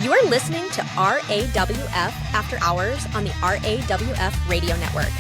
You are listening to RAWF After Hours on the RAWF Radio Network.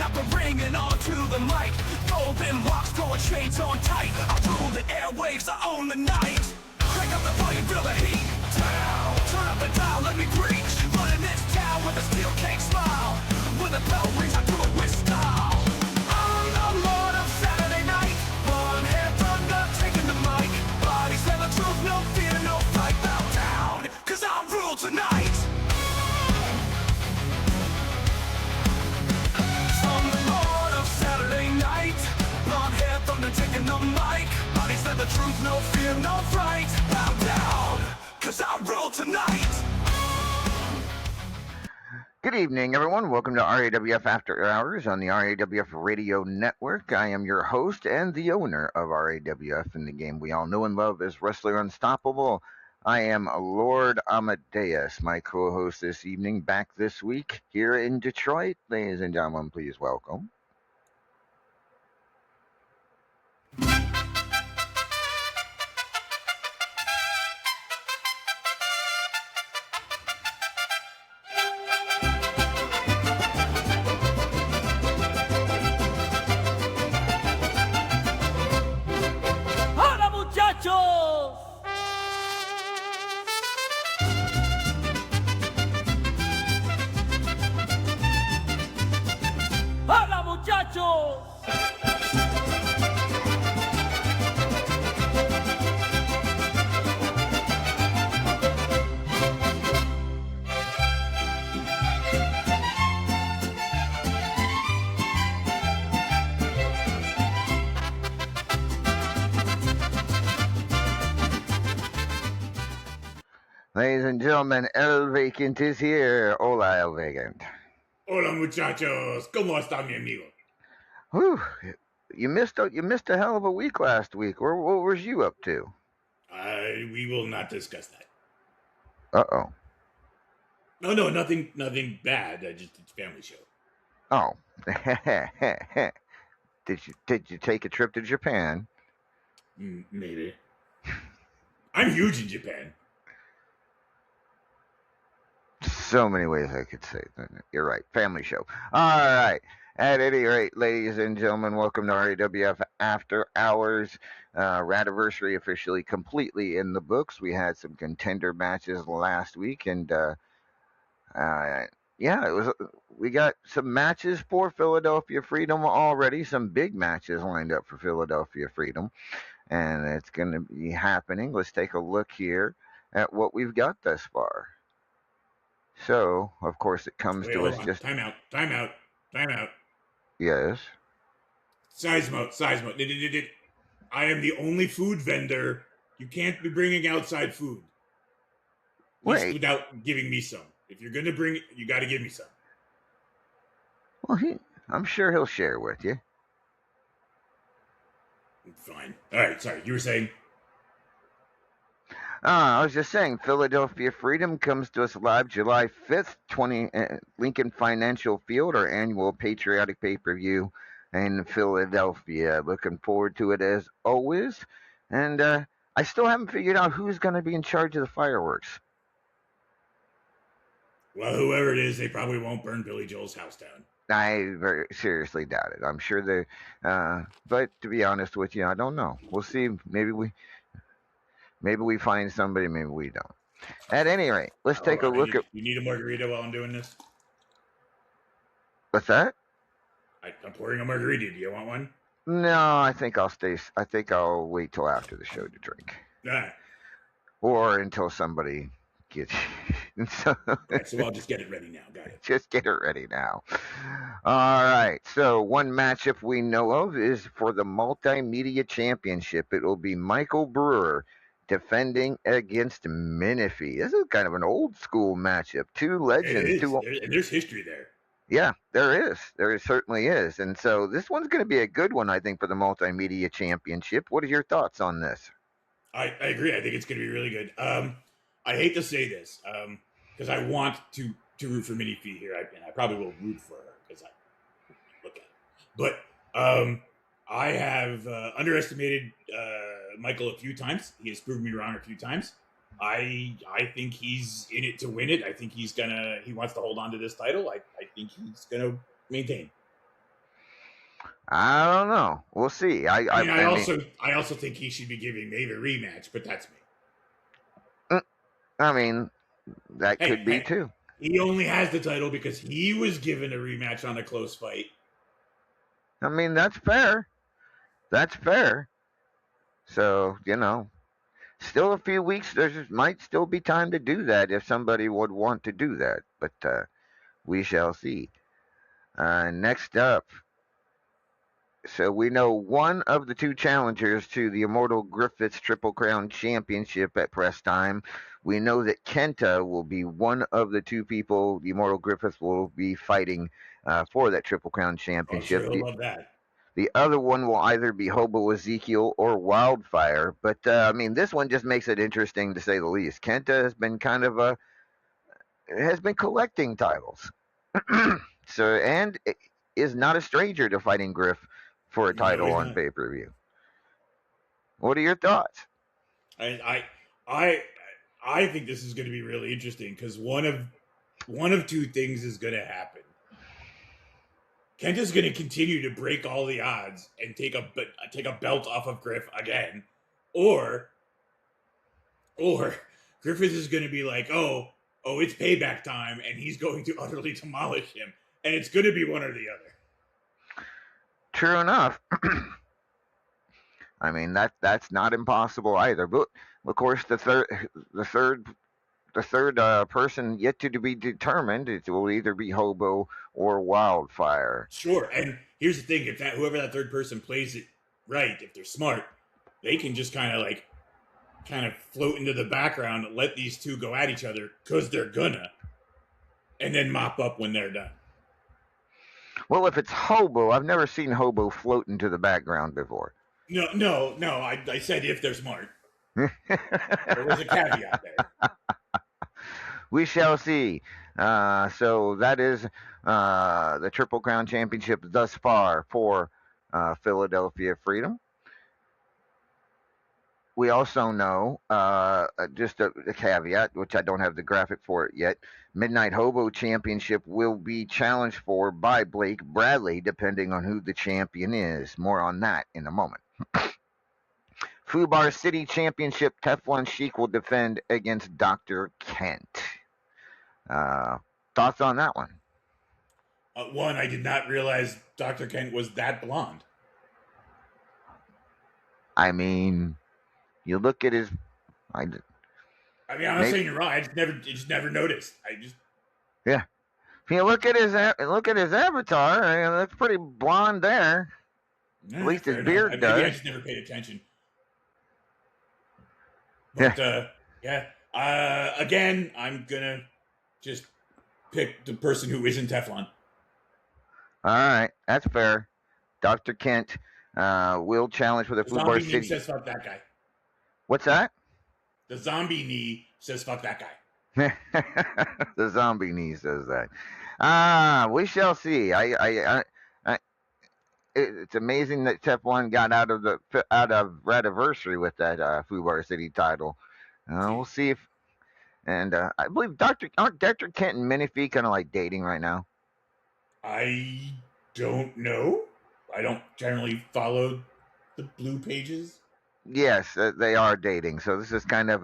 Up a ring and onto the mic. Golden locks, throwing chains on tight. I rule the airwaves, I own the night. Crank up the volume, feel the heat. Down, turn up the dial, let me preach. Running this town with a steel cake smile. When the bell rings, I do it with style. I'm the Lord of Saturday night. One hand thunder, taking the mic. Bodies tell the truth, no fear, no fight. Bow down, cause I rule tonight. Taking the mic, bodies said the truth, no fear, no fright. Bow down, cause I rule tonight. Good evening, everyone. Welcome to RAWF After Hours on the RAWF Radio Network. I am your host and the owner of RAWF, and the game we all know and love is Wrestler Unstoppable. I am Lord Amadeus, my co-host this evening, back this week here in Detroit. Ladies and gentlemen, please welcome. Ladies and gentlemen, El Vacant is here. Hola, El Vacant. Hola, muchachos. ¿Cómo está mi amigo? Whew. You missed a hell of a week last week. What was you up to? We will not discuss that. Uh-oh. No, nothing bad. Just it's a family show. Oh. Did you take a trip to Japan? Maybe. I'm huge in Japan. So many ways I could say it. You're right. Family show. All right. At any rate, ladies and gentlemen, welcome to RAWF After Hours. Radiversary officially completely in the books. We had some contender matches last week, and we got some matches for Philadelphia Freedom already. Some big matches lined up for Philadelphia Freedom, and it's going to be happening. Let's take a look here at what we've got thus far. So, of course, it comes to us just... Time out. Yes? Size mode. I am the only food vendor. You can't be bringing outside food. Wait. Without giving me some. If you're going to bring it, you got to give me some. Well, I'm sure he'll share with you. Fine. All right, sorry. You were saying... I was just saying, Philadelphia Freedom comes to us live July 5th, Lincoln Financial Field, our annual patriotic pay-per-view in Philadelphia. Looking forward to it as always. And I still haven't figured out who's going to be in charge of the fireworks. Well, whoever it is, they probably won't burn Billy Joel's house down. I very seriously doubt it. I'm sure they... but to be honest with you, I don't know. We'll see. Maybe we find somebody, maybe we don't. At any rate, let's take a look at... You need a margarita while I'm doing this? What's that? I'm pouring a margarita. Do you want one? No, I think I'll wait till after the show to drink. Or until somebody gets... Right, so I'll just get it ready now. Got it. Just get it ready now. All right. So one matchup we know of is for the Multimedia Championship. It will be Michael Brewer defending against Menifee. This is kind of an old school matchup. Two legends. It is. And there's history there. Yeah, there is. There certainly is. And so this one's going to be a good one, I think, for the Multimedia Championship. What are your thoughts on this? I agree. I think it's going to be really good. I hate to say this because I want to root for Menifee here, and I probably will root for her because I look at it. But I have underestimated Michael a few times. He has proven me wrong a few times. I think he's in it to win it. I think he wants to hold on to this title. I think he's gonna maintain. I don't know. We'll see. I also think he should be giving Maeve a rematch, but that's me. I mean, that could be too. He only has the title because he was given a rematch on a close fight. I mean, that's fair. That's fair. So, still a few weeks. There might still be time to do that if somebody would want to do that. But we shall see. Next up. So we know one of the two challengers to the Immortal Griffiths Triple Crown Championship at press time. We know that Kenta will be one of the two people the Immortal Griffiths will be fighting for that Triple Crown Championship. I love that. The other one will either be Hobo Ezekiel or Wildfire. But, this one just makes it interesting to say the least. Kenta has been has been collecting titles. And is not a stranger to fighting Griff for a title on pay-per-view. What are your thoughts? I think this is going to be really interesting because one of two things is going to happen. Kenta's going to continue to break all the odds and take a belt off of Griff again, or Griffith is going to be like, oh, it's payback time, and he's going to utterly demolish him, and it's going to be one or the other. True enough. I mean that's not impossible either. But of course, the third person yet to be determined. It will either be Hobo or Wildfire. Sure, and here's the thing: whoever that third person plays it right, if they're smart, they can just kind of float into the background, and let these two go at each other because they're gonna, and then mop up when they're done. Well, if it's Hobo, I've never seen Hobo float into the background before. No. I said if they're smart. There was a caveat there. We shall see. So that is the Triple Crown Championship thus far for Philadelphia Freedom. We also know, just a caveat, which I don't have the graphic for it yet, Midnight Hobo Championship will be challenged for by Blake Bradley, depending on who the champion is. More on that in a moment. Fubar City Championship, Teflon Sheik will defend against Dr. Kent. Thoughts on that one? One, I did not realize Dr. Kent was that blonde. I mean, you look at his. I'm not saying you're wrong. I just never noticed. Yeah. If you look at his avatar, I mean, that's pretty blonde there. At least his beard does. Maybe I just never paid attention. But, again, I'm gonna just pick the person who isn't Teflon. All right, that's fair. Dr. Kent will challenge for the Fubar City. Zombie says fuck that guy. What's that? The zombie knee says fuck that guy. The zombie knee says that. We shall see. It's amazing that Teflon got out of Radiversary with that Fubar City title. We'll see if, and I believe aren't Dr. Kent and Menifee kind of like dating right now? I don't know. I don't generally follow the blue pages. Yes, they are dating. So this is kind of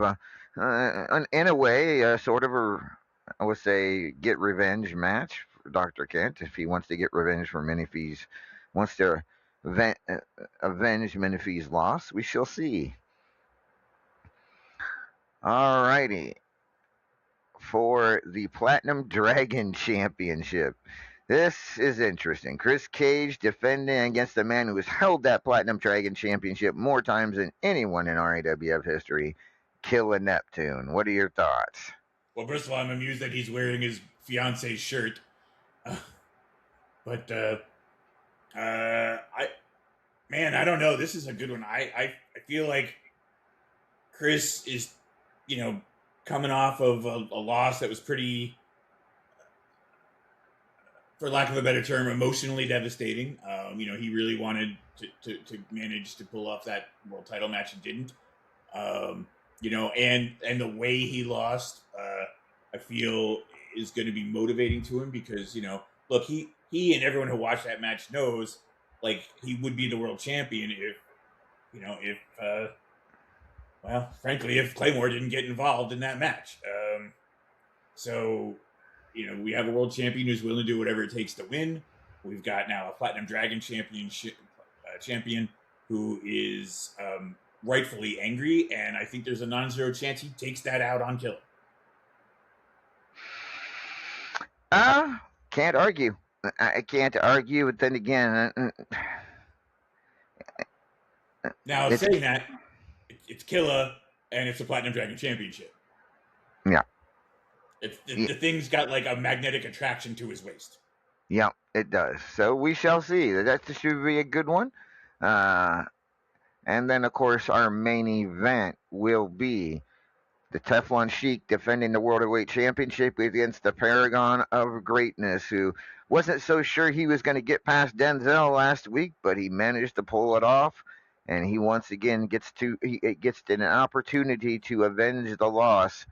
in a way, sort of I would say, get revenge match for Dr. Kent if he wants to get revenge for Menifee's. Wants to avenge Menifee's loss. We shall see. Alrighty. For the Platinum Dragon Championship. This is interesting. Chris Cage defending against the man who has held that Platinum Dragon Championship more times than anyone in RAWF history. Killer Neptune. What are your thoughts? Well, first of all, I'm amused that he's wearing his fiance's shirt. But I don't know. This is a good one. I feel like Chris is, coming off of a loss that was pretty, for lack of a better term, emotionally devastating. He really wanted to manage to pull off that world title match and didn't. And the way he lost, I feel is going to be motivating to him because, look, he and everyone who watched that match knows, like, he would be the world champion frankly, if Claymore didn't get involved in that match. We have a world champion who's willing to do whatever it takes to win. We've got now a Platinum Dragon champion who is rightfully angry, and I think there's a non-zero chance he takes that out on Killer. Can't argue. I can't argue, but then again, now saying that, it's Killer and it's a Platinum Dragon Championship. Yeah. The thing's got like a magnetic attraction to his waist. Yeah, it does. So we shall see. That should be a good one. And then, of course, our main event will be the Teflon Sheik defending the World Heavyweight Championship against the Paragon of Greatness, who wasn't so sure he was going to get past Denzel last week, but he managed to pull it off. And he once again gets an opportunity to avenge the loss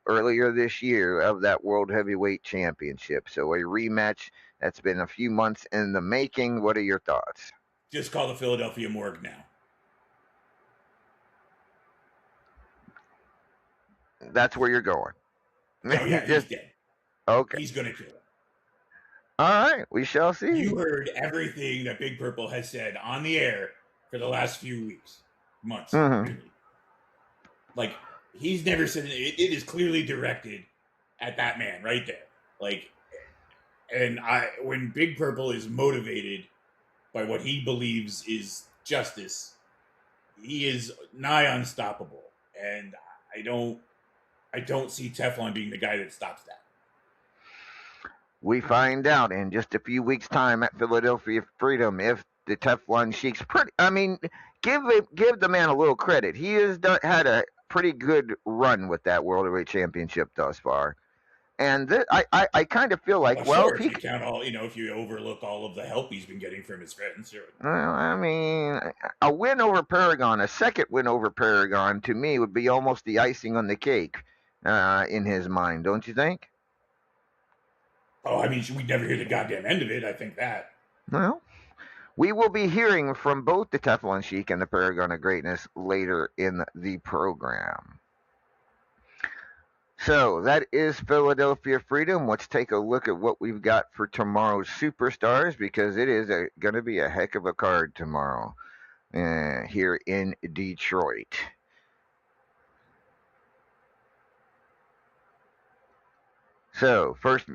earlier this year of that World Heavyweight Championship. So a rematch that's been a few months in the making. What are your thoughts? Just call the Philadelphia morgue now. That's where you're going. Oh, yeah, he's dead. Okay. He's going to kill him. All right, we shall see. You heard everything that Big Purple has said on the air for the last few weeks, months. Really. Like, he's never said it is clearly directed at that man right there. Like, and when Big Purple is motivated by what he believes is justice, he is nigh unstoppable. And I don't see Teflon being the guy that stops that. We find out in just a few weeks' time at Philadelphia Freedom if the Teflon Sheik's pretty. I mean, give the man a little credit. He has had a pretty good run with that World Heavyweight Championship thus far, and I kind of feel like, sure, if you count all, if you overlook all of the help he's been getting from his friends, sure. Well, I mean, a win over Paragon, a second win over Paragon, to me would be almost the icing on the cake in his mind, don't you think? Oh, I mean, we'd never hear the goddamn end of it. I think that. Well, we will be hearing from both the Teflon Sheik and the Paragon of Greatness later in the program. So that is Philadelphia Freedom. Let's take a look at what we've got for tomorrow's Superstars, because it is going to be a heck of a card tomorrow here in Detroit. So first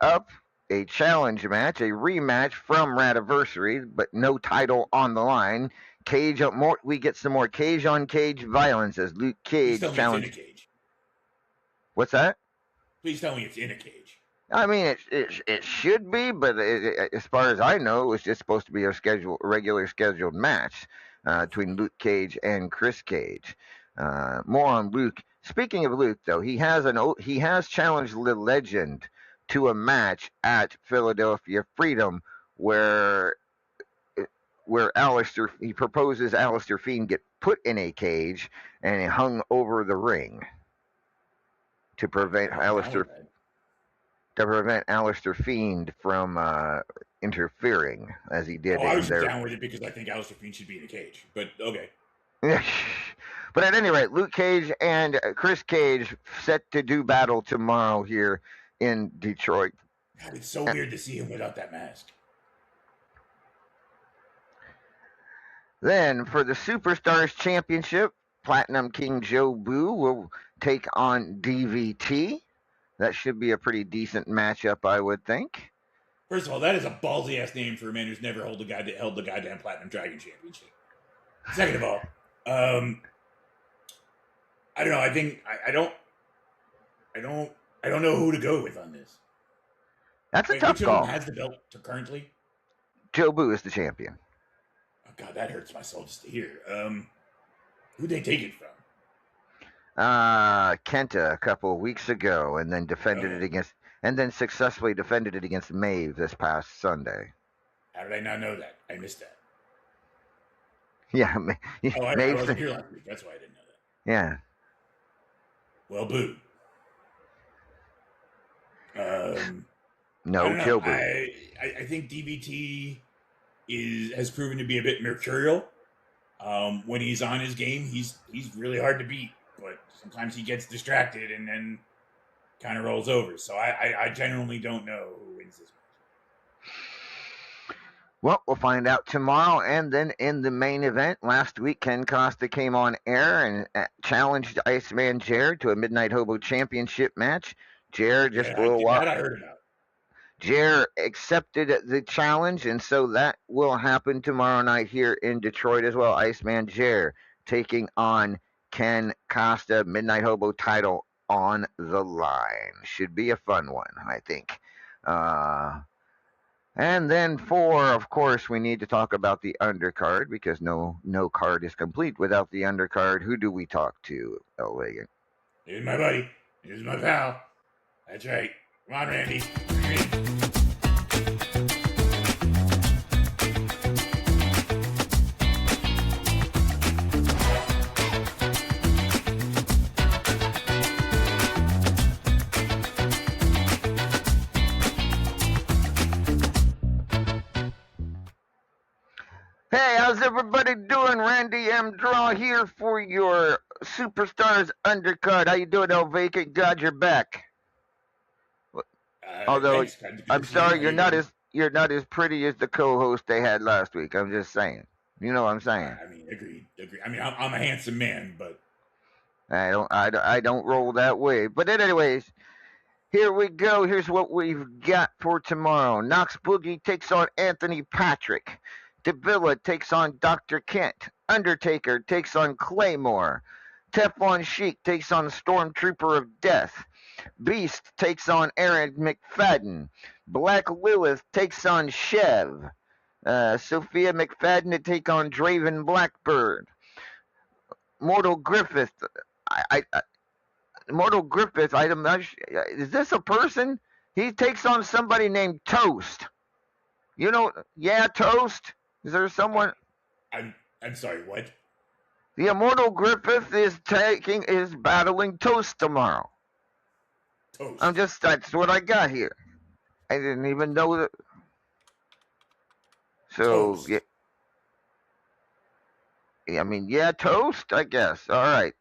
up, a challenge match, a rematch from Radiversary, but no title on the line. We get some more cage on cage violence as Luke Cage challenges. What's that? Please tell me it's in a cage. I mean, it should be, but as far as I know, it was just supposed to be a regular scheduled match between Luke Cage and Chris Cage. More on Luke. Speaking of Luke, though, he has challenged the Legend to a match at Philadelphia Freedom where he proposes Alistair Fiend get put in a cage and hung over the ring to prevent Alistair Fiend from interfering as he did. I was down with it because I think Alistair Fiend should be in a cage, but okay. But at any rate, Luke Cage and Chris Cage set to do battle tomorrow here in Detroit. God, it's so weird to see him without that mask. Then for the Superstars Championship, Platinum King Joe Boo will take on DVT. That should be a pretty decent matchup, I would think. First of all, that is a ballsy ass name for a man who's never held the goddamn Platinum Dragon Championship. Second of all, I don't know. I think I don't know who to go with on this. That's a Wait, tough which of them call. has the belt currently? Jobu is the champion. Oh God, that hurts my soul just to hear. Who'd they take it from? Kenta a couple of weeks ago, and then successfully defended it against Maeve this past Sunday. How did I not know that? I missed that. Yeah, I Maeve. wasn't here last week. That's why I didn't know that. Yeah. Well, boo. No, Jobu. I think DVT has proven to be a bit mercurial. When he's on his game, he's really hard to beat, but sometimes he gets distracted and then kind of rolls over. So I generally don't know who wins this match. Well, we'll find out tomorrow. And then in the main event, last week, Ken Costa came on air and challenged Iceman Jared to a Midnight Hobo Championship match. Jared just a little while. That I heard about. Jared accepted the challenge, and so that will happen tomorrow night here in Detroit as well. Iceman Jared taking on Ken Costa, Midnight Hobo title on the line. Should be a fun one, I think. And then of course, we need to talk about the undercard because no card is complete without the undercard. Who do we talk to, El Reagan? Here's my buddy. Here's my pal. That's right. Come on, Randy. Hey, how's everybody doing? Randy M. Draw here for your Superstars Undercard. How you doing, El Vacant? God, you're back. Although, thanks, I'm sorry, you're not as pretty as the co-host they had last week. I'm just saying. You know what I'm saying? I mean, agreed. I mean, I'm a handsome man, but I don't roll that way. But anyways, here we go. Here's what we've got for tomorrow. Knox Boogie takes on Anthony Patrick. Davila takes on Dr. Kent. Undertaker takes on Claymore. Teflon Sheik takes on Stormtrooper of Death. Beast takes on Aaron McFadden. Black Lilith takes on Chev. Sophia McFadden to take on Draven Blackbird. Mortal Griffith. Mortal Griffith, is this a person? He takes on somebody named Toast. You know, yeah, Toast? Is there someone? I'm sorry, what? The Immortal Griffith is battling Toast tomorrow. Toast. That's what I got here. I didn't even know that. So, Toast. yeah. I mean, yeah, Toast, I guess. All right.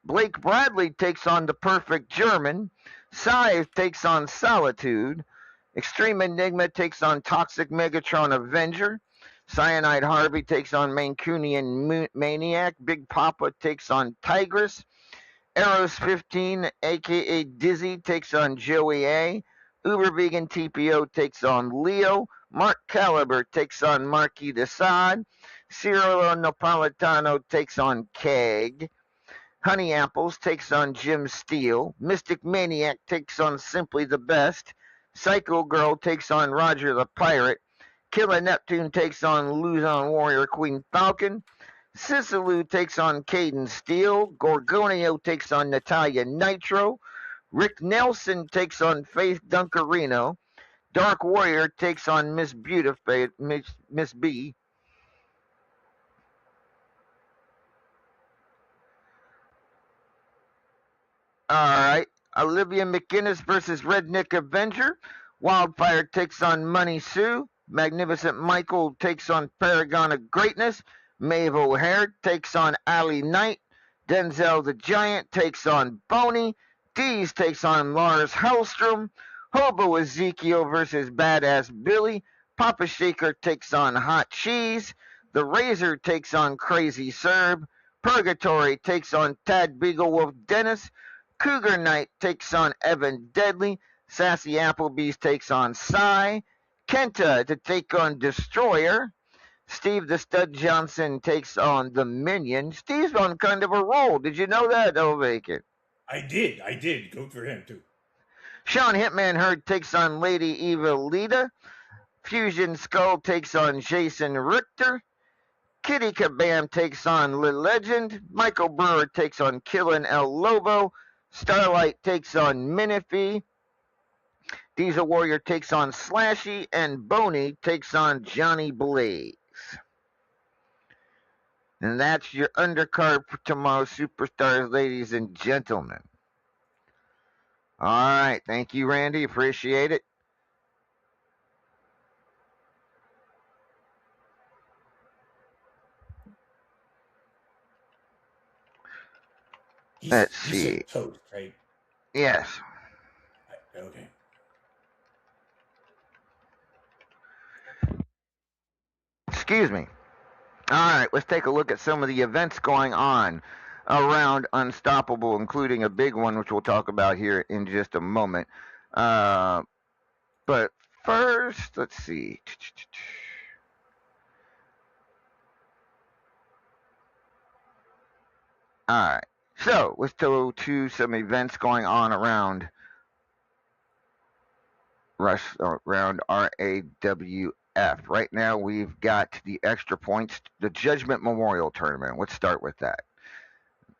Blake Bradley takes on the Perfect German. Scythe takes on Solitude. Extreme Enigma takes on Toxic Megatron Avenger. Cyanide Harvey takes on Mancunian Maniac. Big Papa takes on Tigress. Eros 15, a.k.a. Dizzy, takes on Joey A. Uber Vegan TPO takes on Leo. Mark Caliber takes on Marquis de Sade. Cyrilo Napolitano takes on Keg. Honey Apples takes on Jim Steele. Mystic Maniac takes on Simply the Best. Psycho Girl takes on Roger the Pirate. Killer Neptune takes on Luzon Warrior Queen Falcon. Sisaloo takes on Caden Steele. Gorgonio takes on Natalia Nitro. Rick Nelson takes on Faith Duncarino. Dark Warrior takes on Miss Beautiful, Miss B. All right. Olivia McGinnis versus Redneck Avenger. Wildfire takes on Money Sue. Magnificent Michael takes on Paragon of Greatness. Maeve O'Hare takes on Ali Knight. Denzel the Giant takes on Boney. Dees takes on Lars Hellstrom. Hobo Ezekiel versus Badass Billy. Papa Shaker takes on Hot Cheese. The Razor takes on Crazy Serb. Purgatory takes on Tad Beaglewolf Dennis. Cougar Knight takes on Evan Deadly. Sassy Applebee's takes on Psy. Kenta to take on Destroyer. Steve the Stud Johnson takes on the Minion. Steve's on kind of a roll. Did you know that, Oh Vacant? I did. Go for him too. Sean Hitman Hurd takes on Lady Eva Lita. Fusion Skull takes on Jason Richter. Kitty Kabam takes on Le Legend. Michael Brewer takes on Killin El Lobo. Starlight takes on Minifee. Diesel Warrior takes on Slashy. And Boney takes on Johnny Blaze. And that's your undercard for tomorrow's Superstars, ladies and gentlemen. All right. Thank you, Randy. Appreciate it. Let's see. Said toast, right? Yes. Okay. Excuse me. All right, let's take a look at some of the events going on around Unstoppable, including a big one, which we'll talk about here in just a moment. But first, let's see. All right. So let's go to some events going on around RAWF. Right now, we've got the extra points, the Judgment Memorial Tournament. Let's start with that.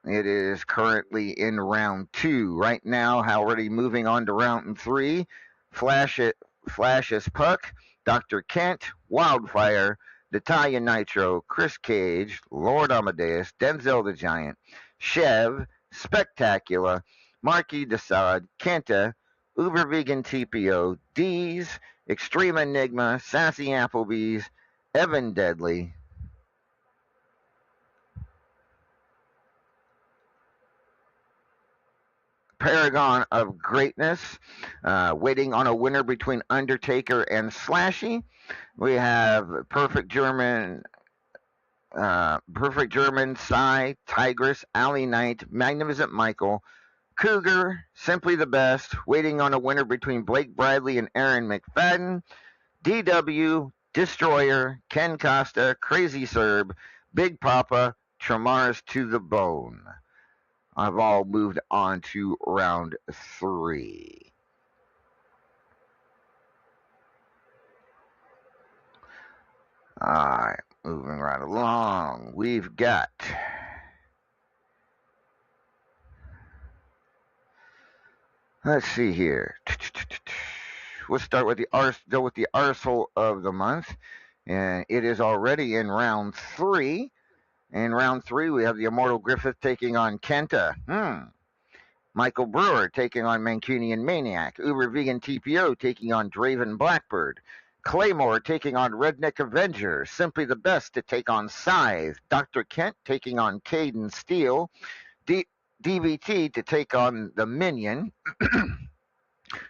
It is currently in round 2. Right now, already moving on to round 3. Flash as Puck, Dr. Kent, Wildfire, Natalia Nitro, Chris Cage, Lord Amadeus, Denzel the Giant, Chev, Spectacular, Marquis Desaad, Kenta, Uber Vegan TPO, D's, Extreme Enigma, Sassy Applebee's, Evan Deadly, Paragon of Greatness, waiting on a winner between Undertaker and Slashy. We have Perfect German, Psy, Tigress, Alley Knight, Magnificent Michael, Cougar, Simply the Best, waiting on a winner between Blake Bradley and Aaron McFadden, DW, Destroyer, Ken Costa, Crazy Serb, Big Papa, Tremars to the Bone. I've all moved on to round 3. All right, moving right along. We've got let's see here. Let's start with the arsehole of the month, and it is already in round 3. In round 3, we have the Immortal Griffith taking on Kenta. Michael Brewer taking on Mancunian Maniac. Uber Vegan TPO taking on Draven Blackbird. Claymore taking on Redneck Avenger. Simply the Best to take on Scythe. Dr. Kent taking on Caden Steele. DVT to take on the Minion.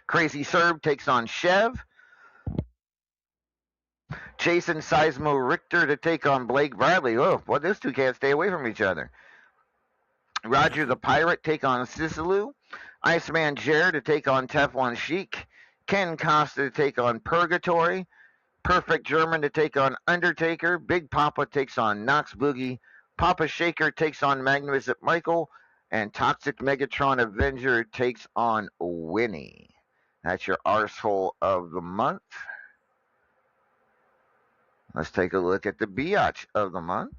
Crazy Serb takes on Chev. Jason Seismo Richter to take on Blake Bradley. Oh, well, those two can't stay away from each other. Roger the Pirate take on Sisalu. Iceman Jer to take on Teflon Sheik. Ken Costa to take on Purgatory. Perfect German to take on Undertaker. Big Papa takes on Knox Boogie. Papa Shaker takes on Magnificent Michael. And Toxic Megatron Avenger takes on Winnie. That's your arsehole of the month. Let's take a look at the biatch of the month.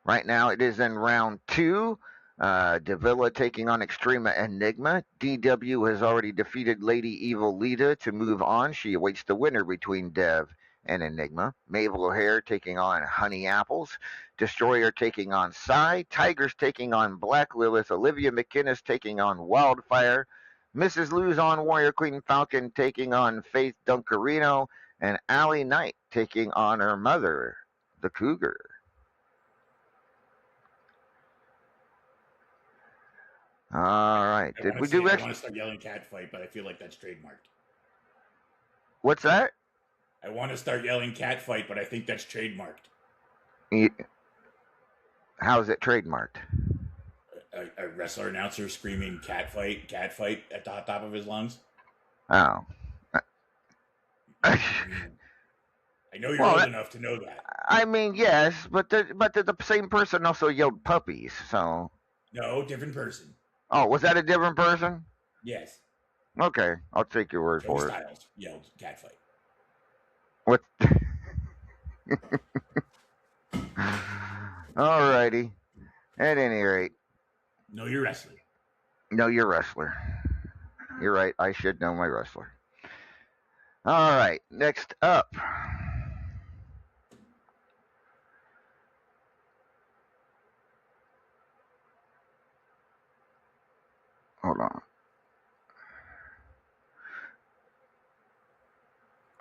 Right now it is in round 2. Davila taking on Extrema Enigma. DW has already defeated Lady Evil Lita to move on. She awaits the winner between Dev and Enigma. Mabel O'Hare taking on Honey Apples. Destroyer taking on Psy. Tigers taking on Black Lilith. Olivia McInnes taking on Wildfire. Mrs. Luzon Warrior Queen Falcon taking on Faith Duncarino. And Allie Knight taking on her mother, the Cougar. All right. I want to start yelling cat fight, but I feel like that's trademarked. What's that? I want to start yelling cat fight, but I think that's trademarked. How is it trademarked? A wrestler announcer screaming cat fight at the top of his lungs. Oh. I know you're Well, old that, enough to know that. I mean, yes, but the same person also yelled puppies. So, No, different person. oh, was that a different person? Yes. Okay, I'll take your word Joey for it. Styles yelled catfight. What? Alrighty. At any rate, Know your wrestler. know your wrestler. You're right. I should know my wrestler. All right. Next up. Hold on.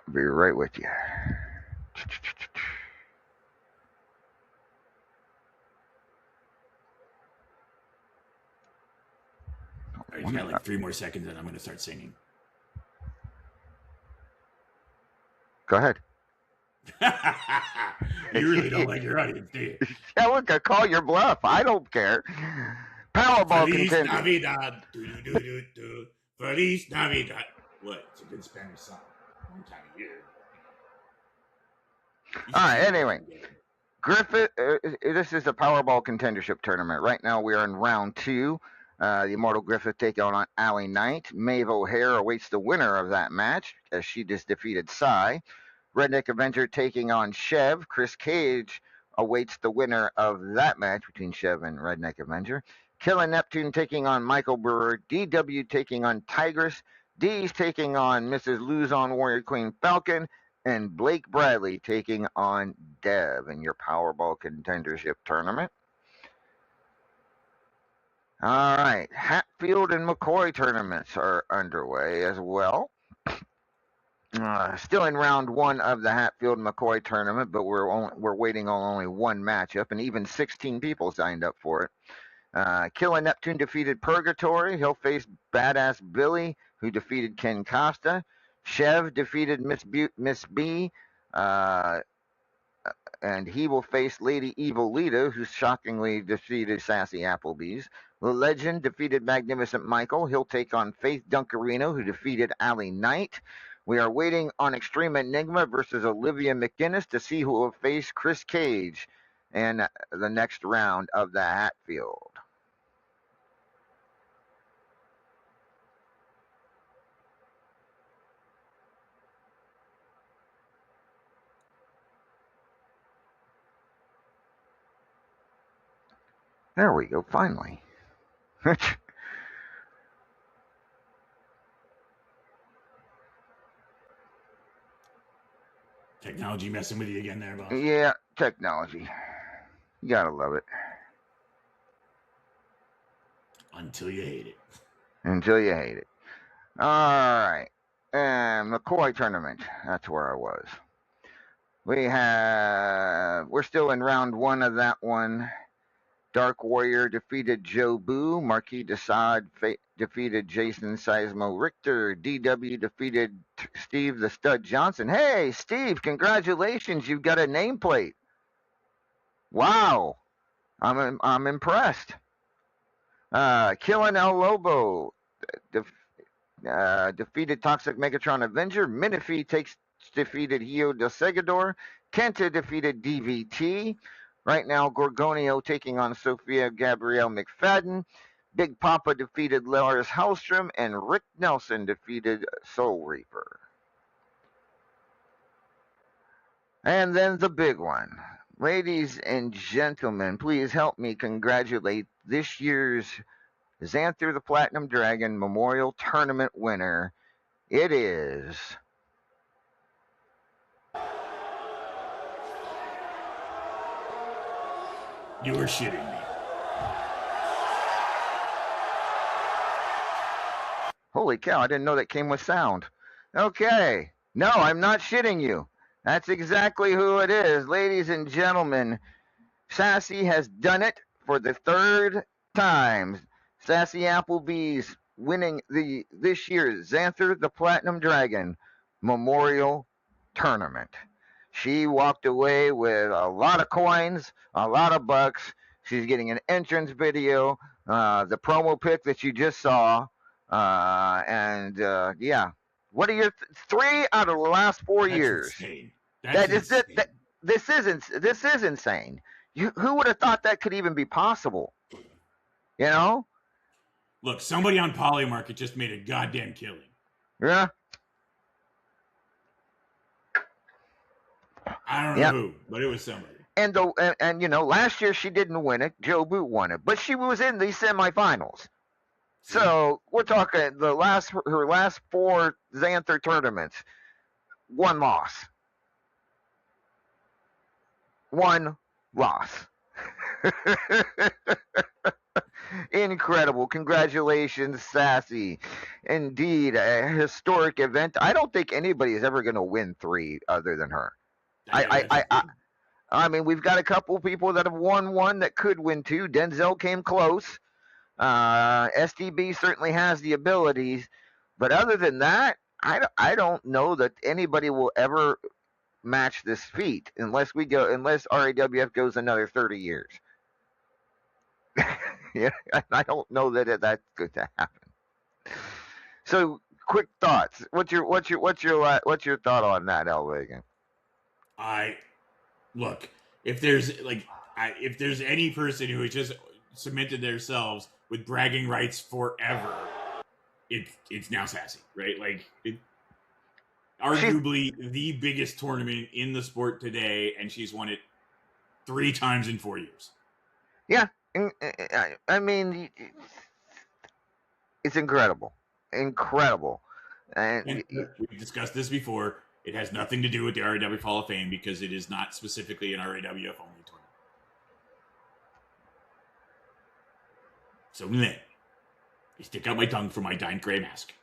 I'll be right with you. All right, you got like 3 more seconds, and I'm going to start singing. Go ahead. You really don't like your audience, do you? Yeah, look, I call your bluff. I don't care. Powerball Feliz contender. Navidad. Do. Feliz Navidad. What? It's a good Spanish song. Long time of year. All right, anyway. Griffith, this is the Powerball Contendership Tournament. Right now we are in round 2. The Immortal Griffith taking on Allie Knight. Maeve O'Hare awaits the winner of that match as she just defeated Cy. Redneck Avenger taking on Chev. Chris Cage awaits the winner of that match between Chev and Redneck Avenger. Killer Neptune taking on Michael Brewer. DW taking on Tigress. D's taking on Mrs. Luzon Warrior Queen Falcon. And Blake Bradley taking on Dev in your Powerball Contendership Tournament. All right, Hatfield and McCoy tournaments are underway as well. Still in round 1 of the Hatfield and McCoy tournament, but we're waiting on only one matchup, and even 16 people signed up for it. Killer Neptune defeated Purgatory. He'll face Badass Billy, who defeated Ken Costa. Chev defeated Miss B, and he will face Lady Evil Lita, who shockingly defeated Sassy Applebee's. The Legend defeated Magnificent Michael. He'll take on Faith Duncarino, who defeated Allie Knight. We are waiting on Extreme Enigma versus Olivia McGinnis to see who will face Chris Cage in the next round of the Hatfield. There we go, finally. Technology messing with you again there, boss. Yeah, technology. You gotta love it. Until you hate it. Until you hate it. All right. And McCoy tournament. That's where I was. We're still in round 1 of that one. Dark Warrior defeated Joe Boo. Marquis de Sade defeated Jason Seismo Richter. DW defeated Steve the Stud Johnson. Hey, Steve, congratulations. You've got a nameplate. Wow. I'm impressed. Killing El Lobo defeated Toxic Megatron Avenger. Minifee defeated Hio del Segador. Kenta defeated DVT. Right now, Gorgonio taking on Sophia Gabrielle McFadden. Big Papa defeated Lars Hallstrom. And Rick Nelson defeated Soul Reaper. And then the big one. Ladies and gentlemen, please help me congratulate this year's Xanther the Platinum Dragon Memorial Tournament winner. It is... You were shitting me. Holy cow, I didn't know that came with sound. Okay. No, I'm not shitting you. That's exactly who it is. Ladies and gentlemen, Sassy has done it for the 3rd time. Sassy Applebee's winning this year's Xanther the Platinum Dragon Memorial Tournament. She walked away with a lot of coins, a lot of bucks. She's getting an entrance video, the promo pic that you just saw, yeah. What are your 3 out of the last 4 years? Insane. That is insane. this is insane. Who would have thought that could even be possible? You know? Look, somebody on Polymarket just made a goddamn killing. Yeah. I don't know who, but it was somebody. And you know, last year she didn't win it. Joe Boot won it, but she was in the semifinals. So we're talking her last 4 Xanther tournaments, 1 loss. 1 loss. Incredible. Congratulations, Sassy. Indeed, a historic event. I don't think anybody is ever going to win 3 other than her. I mean, we've got a couple people that have won 1 that could win 2. Denzel came close. STB certainly has the abilities, but other than that, I don't know that anybody will ever match this feat unless RAWF goes another 30 years. Yeah, I don't know that that's going to happen. So, quick thoughts. What's your thought on that, L. Reagan? Look, if there's any person who has just cemented themselves with bragging rights forever, it's now Sassy, right? Like, arguably the biggest tournament in the sport today, and she's won it 3 times in 4 years. Yeah, I mean, it's incredible. And we've discussed this before. It has nothing to do with the RAWF Hall of Fame because it is not specifically an RAWF only tournament. So then, I stick out my tongue for my giant gray mask.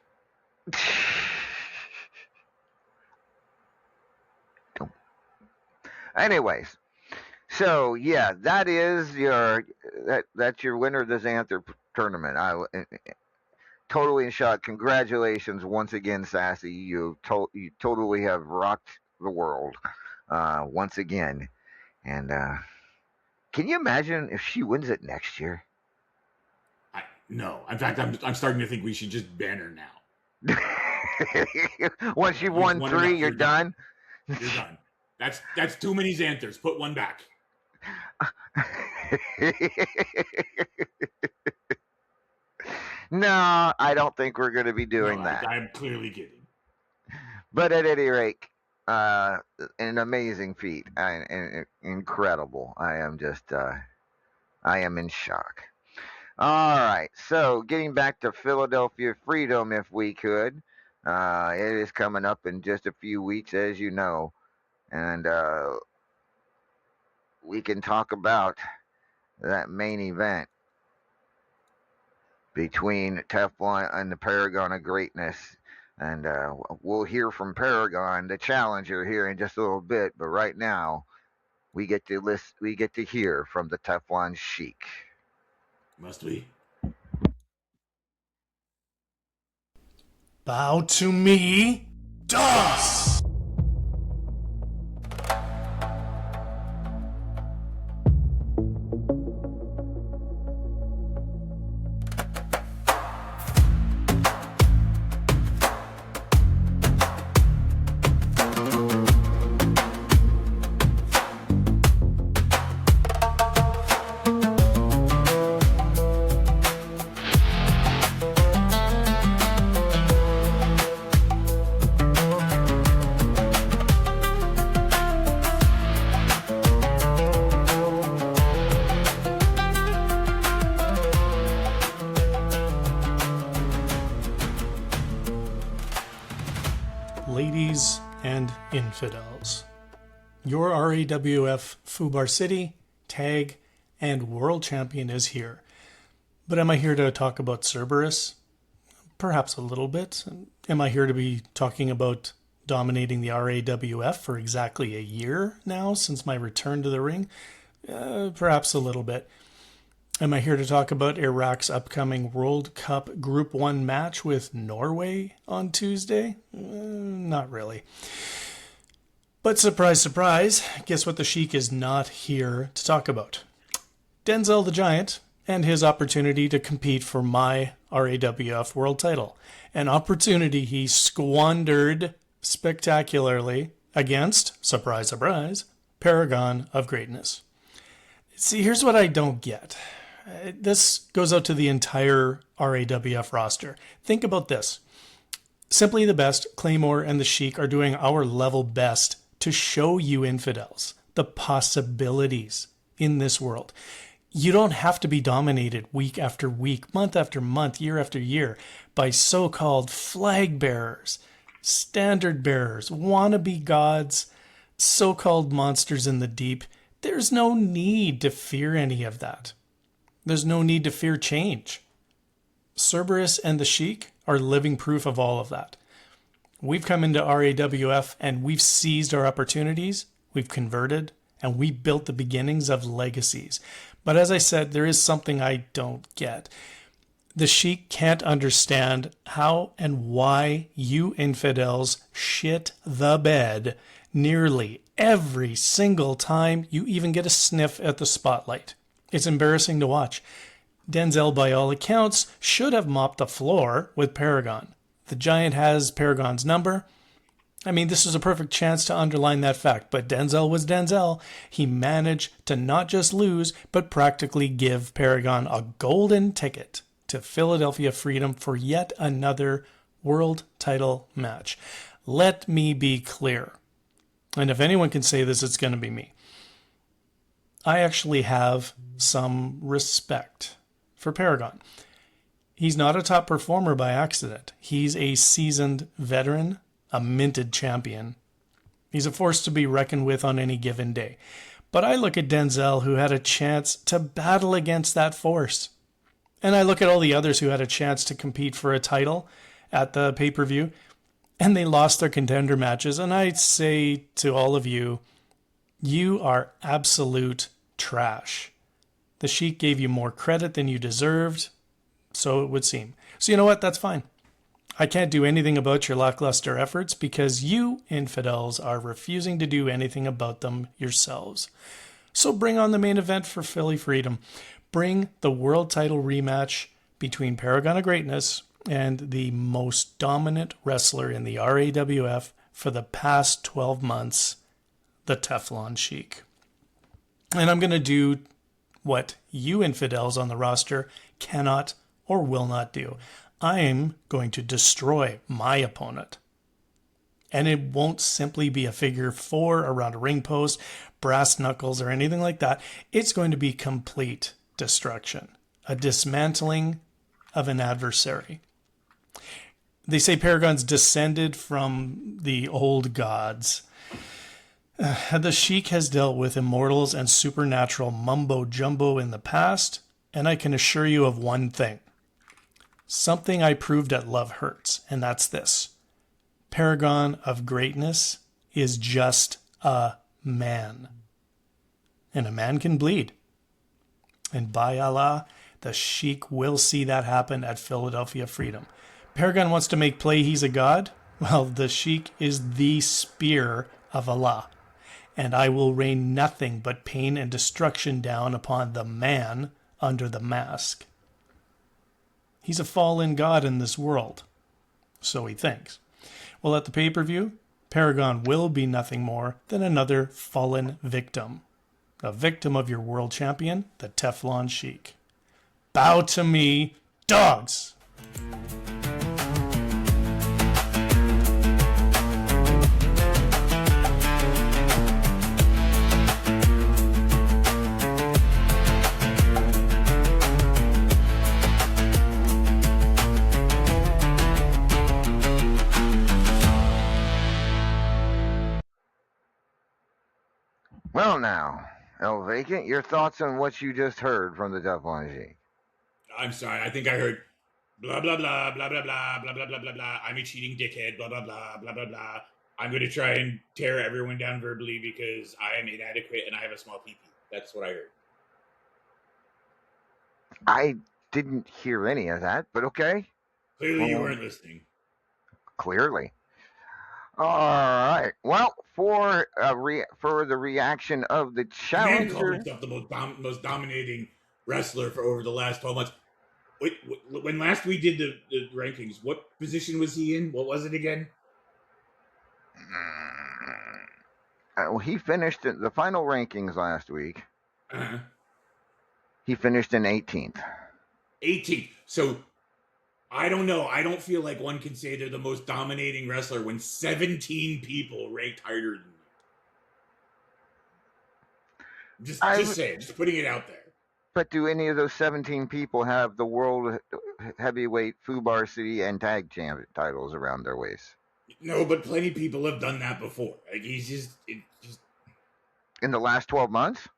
Anyways, so yeah, that's your winner of the Xanther tournament. Totally in shock. Congratulations once again, Sassy. You totally have rocked the world once again. And can you imagine if she wins it next year? No. In fact, I'm starting to think we should just ban her now. Once you've won 3, you're done. You're done. That's too many Xanthers. Put 1 back. No, I don't think we're going to be doing that. I'm clearly kidding. But at any rate, an amazing feat. Incredible. I am in shock. All right. So getting back to Philadelphia Freedom, if we could. It is coming up in just a few weeks, as you know. And we can talk about that main event between Teflon and the Paragon of Greatness. And we'll hear from Paragon, the challenger, here in just a little bit. But right now, we get to hear from the Teflon Sheik. Must we? Bow to me, DOS! Ladies and infidels, your RAWF Fubar City, Tag, and World Champion is here. But am I here to talk about Cerberus? Perhaps a little bit. Am I here to be talking about dominating the RAWF for exactly a year now since my return to the ring? Perhaps a little bit. Am I here to talk about Iraq's upcoming World Cup Group 1 match with Norway on Tuesday? Not really. But surprise, surprise, guess what the Sheik is not here to talk about? Denzel the Giant and his opportunity to compete for my RAWF world title. An opportunity he squandered spectacularly against, surprise, surprise, Paragon of Greatness. See, here's what I don't get. This goes out to the entire RAWF roster. Think about this. Simply the Best, Claymore, and the Sheik are doing our level best to show you infidels the possibilities in this world. You don't have to be dominated week after week, month after month, year after year by so-called flag bearers, standard bearers, wannabe gods, so-called monsters in the deep. There's no need to fear any of that. There's no need to fear change. Cerberus and the Sheik are living proof of all of that. We've come into RAWF and we've seized our opportunities, we've converted, and we built the beginnings of legacies. But as I said, there is something I don't get. The Sheik can't understand how and why you infidels shit the bed nearly every single time you even get a sniff at the spotlight. It's embarrassing to watch. Denzel, by all accounts, should have mopped the floor with Paragon. The Giant has Paragon's number. I mean, this is a perfect chance to underline that fact, but Denzel was Denzel. He managed to not just lose, but practically give Paragon a golden ticket to Philadelphia Freedom for yet another world title match. Let me be clear. And if anyone can say this, it's going to be me. I actually have some respect for Paragon. He's not a top performer by accident. He's a seasoned veteran, a minted champion. He's a force to be reckoned with on any given day. But I look at Denzel, who had a chance to battle against that force. And I look at all the others who had a chance to compete for a title at the pay-per-view, and they lost their contender matches. And I say to all of you, you are absolute trash. The Sheik gave you more credit than you deserved, so it would seem. So you know what? That's fine. I can't do anything about your lackluster efforts because you infidels are refusing to do anything about them yourselves. So bring on the main event for Philly Freedom. Bring the world title rematch between Paragon of Greatness and the most dominant wrestler in the RAWF for the past 12 months, the Teflon Sheik. And I'm going to do what you infidels on the roster cannot or will not do. I'm going to destroy my opponent. And it won't simply be a figure four around a ring post, brass knuckles, or anything like that. It's going to be complete destruction, a dismantling of an adversary. They say Paragon's descended from the old gods. The Sheik has dealt with immortals and supernatural mumbo-jumbo in the past, and I can assure you of one thing. Something I proved at Love Hurts, and that's this. Paragon of Greatness is just a man. And a man can bleed. And by Allah, the Sheik will see that happen at Philadelphia Freedom. Paragon wants to make play he's a god. Well, the Sheik is the spear of Allah. And I will rain nothing but pain and destruction down upon the man under the mask. He's a fallen god in this world. So he thinks. Well, at the pay-per-view, Paragon will be nothing more than another fallen victim. A victim of your world champion, the Teflon Sheik. Bow to me, dogs! Well, now, El Vacant, your thoughts on what you just heard from the Teflon Sheik? I'm sorry. I think I heard blah, blah, blah, blah, blah, blah, blah, blah, blah, blah, blah. I'm a cheating dickhead, blah, blah, blah, blah, blah, blah. I'm going to try and tear everyone down verbally because I am inadequate and I have a small pee-pee. That's what I heard. I didn't hear any of that, but okay. Clearly you weren't listening. Clearly. All right. Well, for the reaction of the Man called challenger, himself the most dominating wrestler for over the last 12 months. Wait, when last we did the rankings, what position was he in? What was it again? Well, he finished the final rankings last week. Uh-huh. He finished in 18th. 18th. So I don't know. I don't feel like one can say they're the most dominating wrestler when 17 people ranked higher than you. Just saying. Just putting it out there. But do any of those 17 people have the world heavyweight Fubar City and tag champion titles around their waist? No, but plenty of people have done that before. Like he's just in the last 12 months.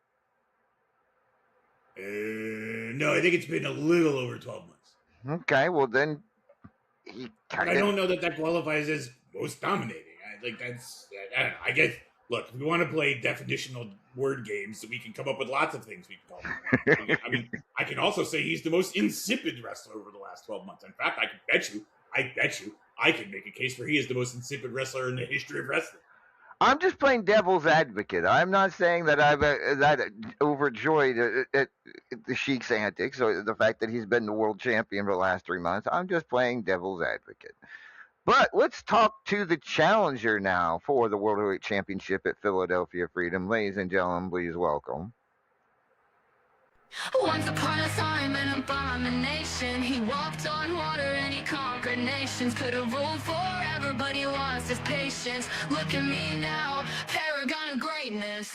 No, I think it's been a little over 12 months. Okay, well then, I don't know that qualifies as most dominating. I don't know. I guess. Look, if we want to play definitional word games, we can come up with lots of things we can call him. I mean, I can also say he's the most insipid wrestler over the last 12 months. In fact, I bet you, I can make a case for he is the most insipid wrestler in the history of wrestling. I'm just playing devil's advocate. I'm not saying that I'm that overjoyed at the Sheik's antics or the fact that he's been the world champion for the last 3 months. I'm just playing devil's advocate. But let's talk to the challenger now for the World Heavyweight Championship at Philadelphia Freedom. Ladies and gentlemen, please welcome. Once upon a time, an abomination. He walked on water and he conquered nations. Could have ruled forever, but he lost his patience. Look at me now, paragon of greatness.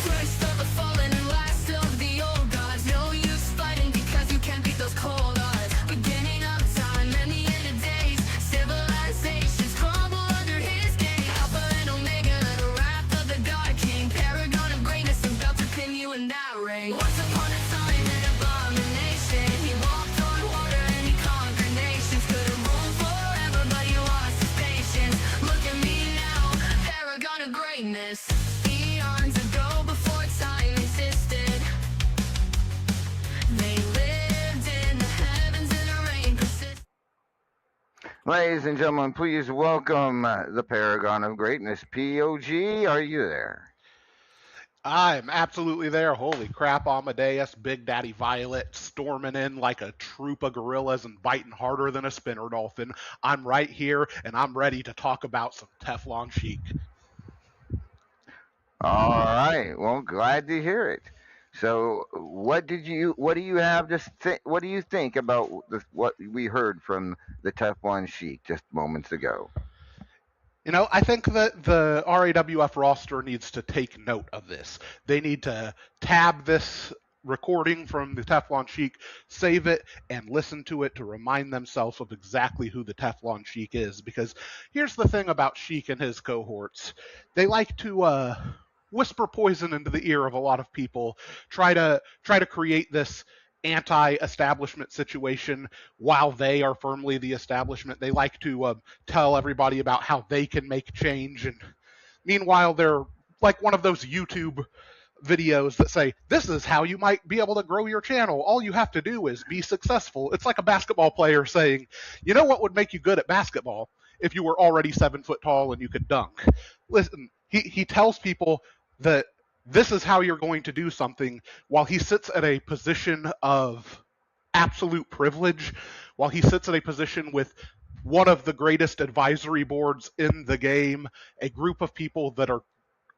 First of the fallen and last of the old gods. No use fighting because you can't beat those cold odds. Beginning of time and the end of days. Civilizations crumble under his gaze. Alpha and Omega, the wrath of the God King. Paragon of greatness, about to pin you in that ring. Once upon a time, an abomination. He walked on water and he conquered nations. Could have ruled forever, but he lost his patience. Look at me now, paragon of greatness. Eons ago, before time existed, they lived in the heavens and the rain persisted. Ladies and gentlemen, please welcome the Paragon of Greatness, POG. Are you there? I'm absolutely there. Holy crap, Amadeus, Big Daddy Violet, storming in like a troop of gorillas and biting harder than a spinner dolphin. I'm right here, and I'm ready to talk about some Teflon Sheik. All right. Well, glad to hear it. So, what do you have to what do you think about what we heard from the Teflon Sheik just moments ago? You know, I think that the RAWF roster needs to take note of this. They need to tab this recording from the Teflon Sheik, save it, and listen to it to remind themselves of exactly who the Teflon Sheik is. Because here's the thing about Sheik and his cohorts. They like to whisper poison into the ear of a lot of people, try to create this anti-establishment situation while they are firmly the establishment. They like to tell everybody about how they can make change, and meanwhile they're like one of those YouTube videos that say, this is how you might be able to grow your channel. All you have to do is be successful. It's like a basketball player saying, you know what would make you good at basketball? If you were already 7 foot tall and you could dunk. Listen, he tells people that this is how you're going to do something while he sits at a position of absolute privilege, while he sits at a position with one of the greatest advisory boards in the game, a group of people that are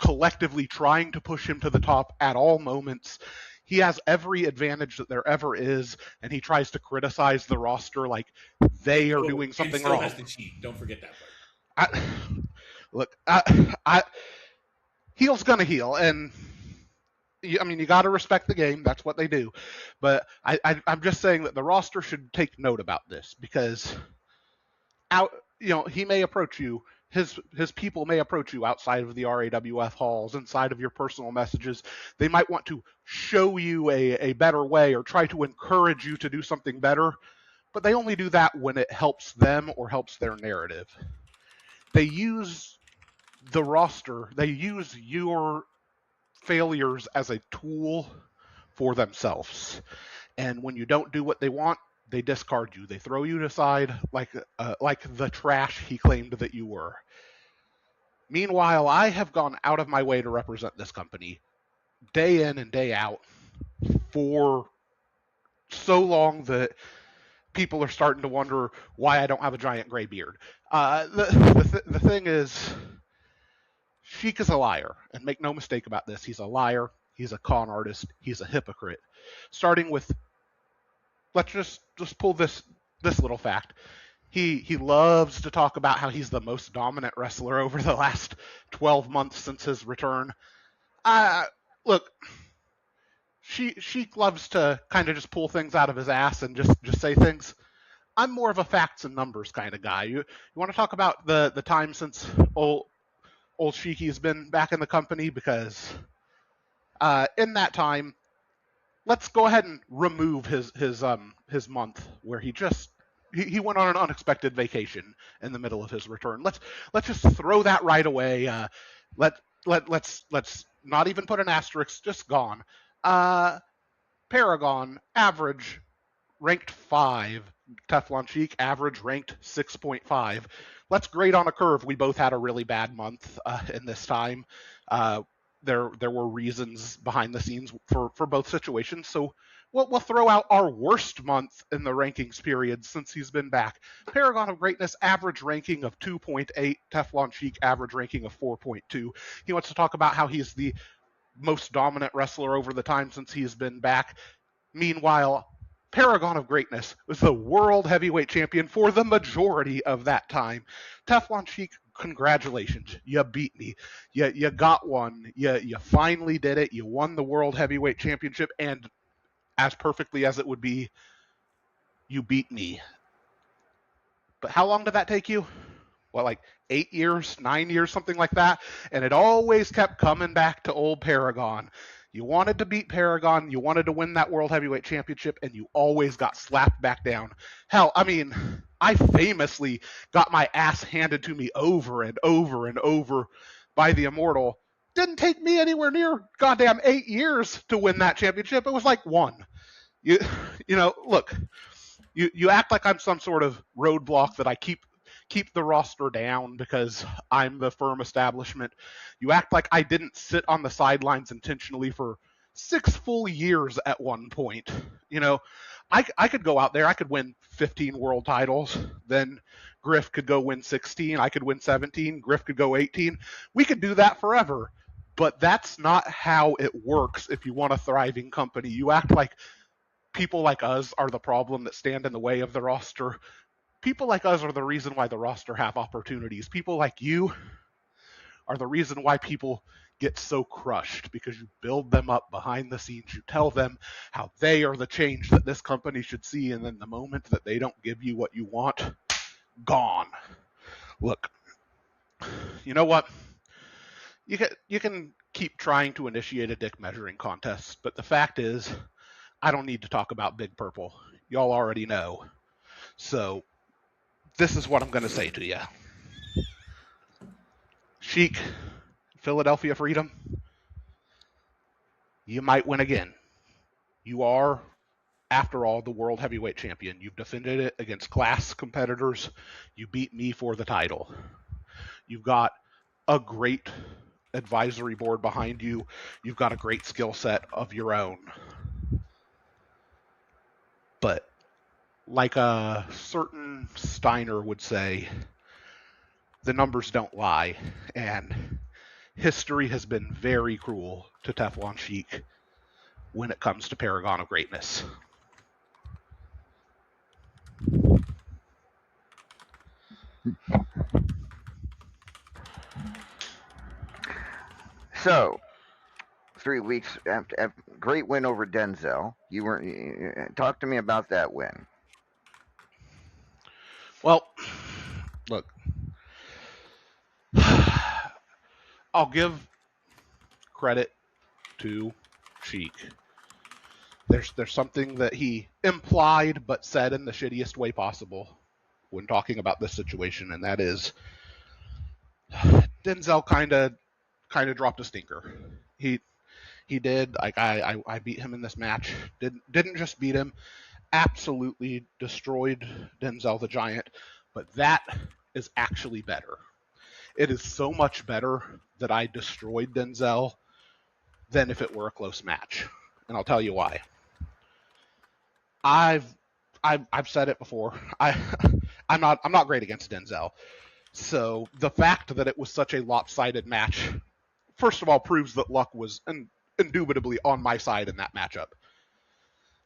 collectively trying to push him to the top at all moments. He has every advantage that there ever is, and he tries to criticize the roster like they are doing something wrong. Has to cheat. Don't forget that part. Heel's gonna heel, and I mean, you got to respect the game. That's what they do. But I'm just saying that the roster should take note about this, because he may approach you. His people may approach you outside of the RAWF halls, inside of your personal messages. They might want to show you a better way or try to encourage you to do something better, but they only do that when it helps them or helps their narrative. They use the roster, they use your failures as a tool for themselves. And when you don't do what they want, they discard you. They throw you aside like the trash he claimed that you were. Meanwhile, I have gone out of my way to represent this company day in and day out for so long that people are starting to wonder why I don't have a giant gray beard. The thing is, Sheik is a liar, and make no mistake about this. He's a liar. He's a con artist. He's a hypocrite. Starting with, let's just pull this little fact. He loves to talk about how he's the most dominant wrestler over the last 12 months since his return. Look, Sheik loves to kind of just pull things out of his ass and just say things. I'm more of a facts and numbers kind of guy. You want to talk about the time since old Sheiky has been back in the company? Because in that time, let's go ahead and remove his month where he went on an unexpected vacation in the middle of his return. Let's just throw that right away. Let's not even put an asterisk. Just gone. Paragon average ranked 5. Teflon Cheek average ranked 6.5. Let's grade on a curve. We both had a really bad month in this time. There were reasons behind the scenes for both situations. So we'll throw out our worst month in the rankings period since he's been back. Paragon of Greatness average ranking of 2.8. Teflon Cheek average ranking of 4.2. He wants to talk about how he's the most dominant wrestler over the time since he's been back. Meanwhile, Paragon of Greatness was the world heavyweight champion for the majority of that time. Teflon Cheek, congratulations. You beat me. You got one. You finally did it. You won the world heavyweight championship, and as perfectly as it would be, you beat me. But how long did that take you? Well, like 8 years, 9 years, something like that. And it always kept coming back to old Paragon. You wanted to beat Paragon, you wanted to win that World Heavyweight Championship, and you always got slapped back down. Hell, I mean, I famously got my ass handed to me over and over and over by the Immortal. Didn't take me anywhere near goddamn 8 years to win that championship. It was like 1. You know, look, you act like I'm some sort of roadblock that I keep the roster down because I'm the firm establishment. You act like I didn't sit on the sidelines intentionally for 6 full years at one point. You know, I could go out there, I could win 15 world titles, then Griff could go win 16, I could win 17, Griff could go 18. We could do that forever, but that's not how it works if you want a thriving company. You act like people like us are the problem that stand in the way of the roster. People like us are the reason why the roster have opportunities. People like you are the reason why people get so crushed, because you build them up behind the scenes. You tell them how they are the change that this company should see, and then the moment that they don't give you what you want, gone. Look, you know what? You can keep trying to initiate a dick measuring contest, but the fact is, I don't need to talk about Big Purple. Y'all already know. So this is what I'm going to say to you. Sheik, Philadelphia Freedom, you might win again. You are, after all, the world heavyweight champion. You've defended it against class competitors. You beat me for the title. You've got a great advisory board behind you. You've got a great skill set of your own. But like a certain Steiner would say, the numbers don't lie, and history has been very cruel to Teflon Sheik when it comes to Paragon of Greatness. So, 3 weeks after great win over Denzel. Talk to me about that win. Well, look, I'll give credit to Sheik. There's something that he implied but said in the shittiest way possible when talking about this situation, and that is Denzel kind of dropped a stinker. He did. Like I beat him in this match. Didn't just beat him. Absolutely destroyed Denzel the Giant. But that is actually better. It is so much better that I destroyed Denzel than if it were a close match. And I'll tell you why. I've I've said it before. I'm not great against Denzel. So the fact that it was such a lopsided match, first of all, proves that luck was indubitably on my side in that matchup.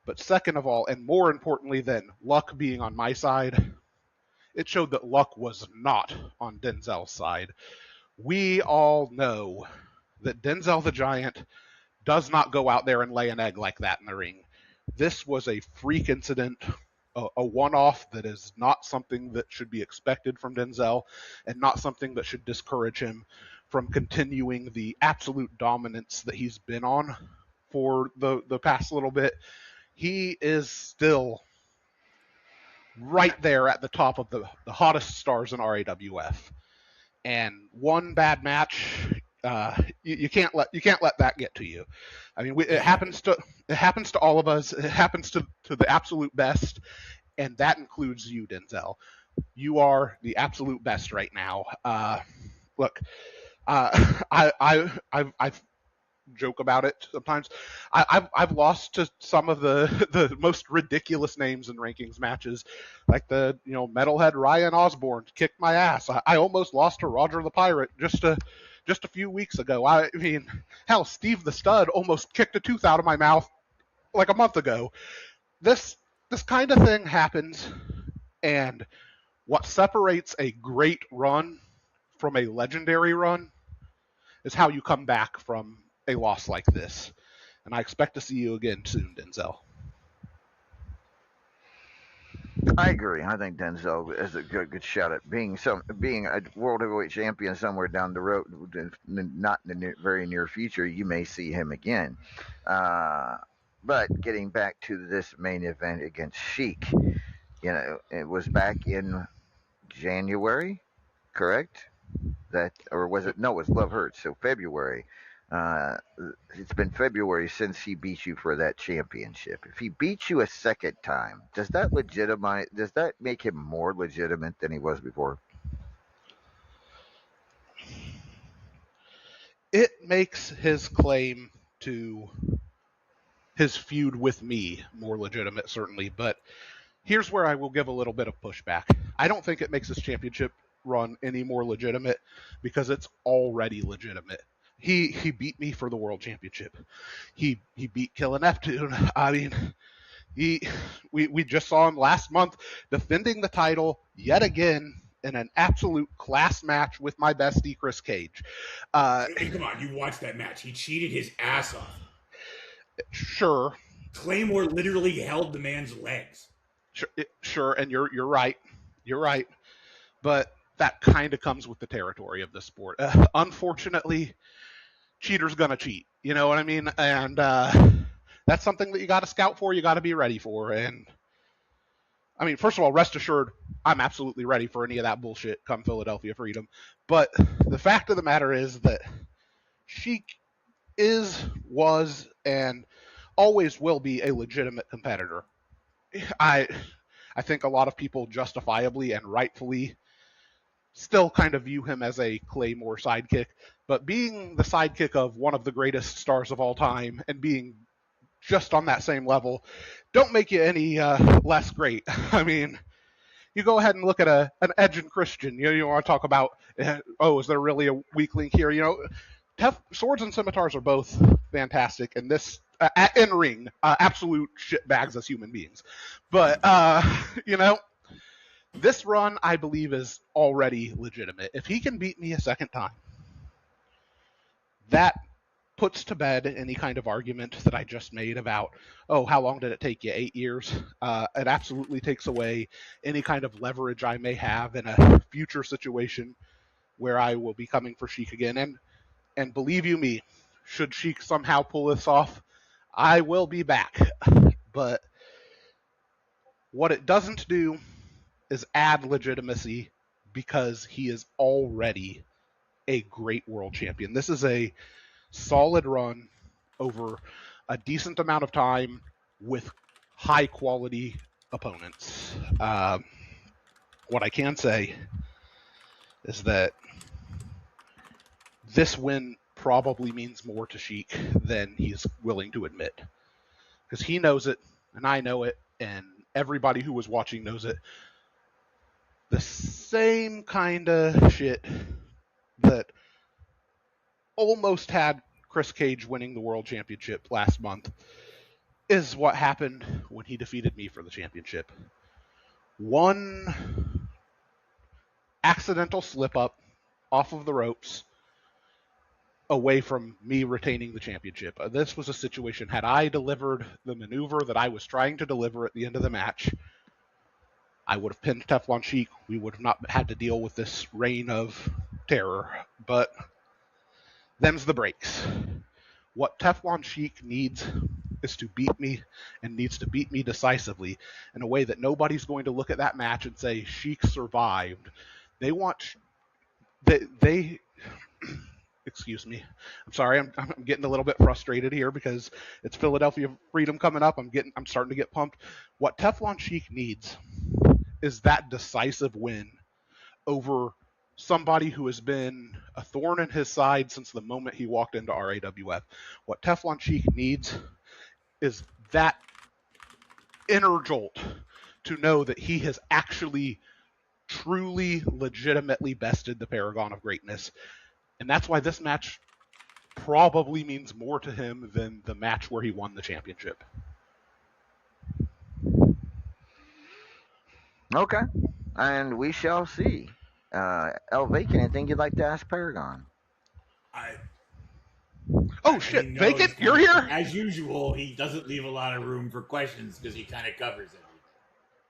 But second of all, and more importantly than luck being on my side, it showed that luck was not on Denzel's side. We all know that Denzel the Giant does not go out there and lay an egg like that in the ring. This was a freak incident, a one-off that is not something that should be expected from Denzel, and not something that should discourage him from continuing the absolute dominance that he's been on for the past little bit. He is still right there at the top of the hottest stars in RAWF. And one bad match, you can't let that get to you. I mean, it happens to all of us. It happens to the absolute best, and that includes you, Denzel. You are the absolute best right now. Look, I've joke about it sometimes. I've lost to some of the most ridiculous names in rankings matches, like the metalhead Ryan Osborne kicked my ass. I almost lost to Roger the Pirate just a few weeks ago. I mean, hell, Steve the Stud almost kicked a tooth out of my mouth like a month ago. This kind of thing happens, and what separates a great run from a legendary run is how you come back from a loss like this. And I expect to see you again soon, Denzel. I agree. I think Denzel is a good shot at being a world heavyweight champion somewhere down the road, not in the very near future. You may see him again. But getting back to this main event against Sheik, it was back in January, correct? Or was it? No, it was Love Hurts. So February. It's been February since he beat you for that championship. If he beats you a second time, does that make him more legitimate than he was before? It makes his claim to his feud with me more legitimate, certainly, but here's where I will give a little bit of pushback. I don't think it makes his championship run any more legitimate because it's already legitimate. He beat me for the world championship. He beat Killer Neptune. I mean, we just saw him last month defending the title yet again in an absolute class match with my bestie Chris Cage. And come on, you watched that match. He cheated his ass off. Sure. Claymore literally held the man's legs. Sure, and you're right. You're right. But that kind of comes with the territory of the sport. Unfortunately, cheater's gonna cheat. You know what I mean? And that's something that you got to scout for. You got to be ready for. And I mean, first of all, rest assured, I'm absolutely ready for any of that bullshit come Philadelphia Freedom. But the fact of the matter is that Sheik was, and always will be a legitimate competitor. I think a lot of people justifiably and rightfully still kind of view him as a Claymore sidekick, but being the sidekick of one of the greatest stars of all time and being just on that same level don't make you any less great. I mean, you go ahead and look at an Edge and Christian. You want to talk about, is there really a weak link here? Swords and Scimitars are both fantastic, and this in ring, absolute shitbags as human beings. But this run, I believe, is already legitimate. If he can beat me a second time, that puts to bed any kind of argument that I just made about, how long did it take you? 8 years? It absolutely takes away any kind of leverage I may have in a future situation where I will be coming for Sheik again. And believe you me, should Sheik somehow pull this off, I will be back. But what it doesn't do is add legitimacy because he is already a great world champion. This is a solid run over a decent amount of time with high quality opponents. What I can say is that this win probably means more to Sheik than he's willing to admit, because he knows it and I know it, and everybody who was watching knows it. The same kind of shit that almost had Chris Cage winning the World Championship last month is what happened when he defeated me for the championship. One accidental slip up off of the ropes away from me retaining the championship. This was a situation, had I delivered the maneuver that I was trying to deliver at the end of the match, I would have pinned Teflon Sheik. We would have not had to deal with this reign of terror. But them's the breaks. What Teflon Sheik needs is to beat me, and needs to beat me decisively in a way that nobody's going to look at that match and say Sheik survived. They want they excuse me. I'm sorry. I'm getting a little bit frustrated here because it's Philadelphia Freedom coming up. I'm starting to get pumped. What Teflon Sheik needs is that decisive win over somebody who has been a thorn in his side since the moment he walked into RAWF. What Teflon Sheik needs is that inner jolt to know that he has actually, truly, legitimately bested the Paragon of Greatness. And that's why this match probably means more to him than the match where he won the championship. Okay, and we shall see. El Vacant, anything you'd like to ask Paragon? Oh shit, he knows Vacant, you're here? As usual, he doesn't leave a lot of room for questions because he kind of covers everything.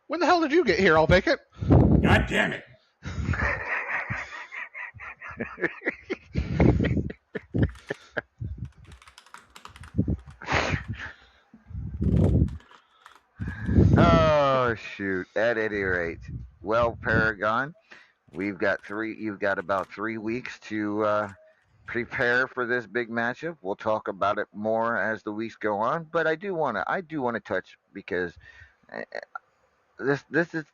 When the hell did you get here, El Vacant? God damn it. Oh shoot! At any rate, well, Paragon, you've got about 3 weeks to prepare for this big matchup. We'll talk about it more as the weeks go on, but I do want to touch because uh,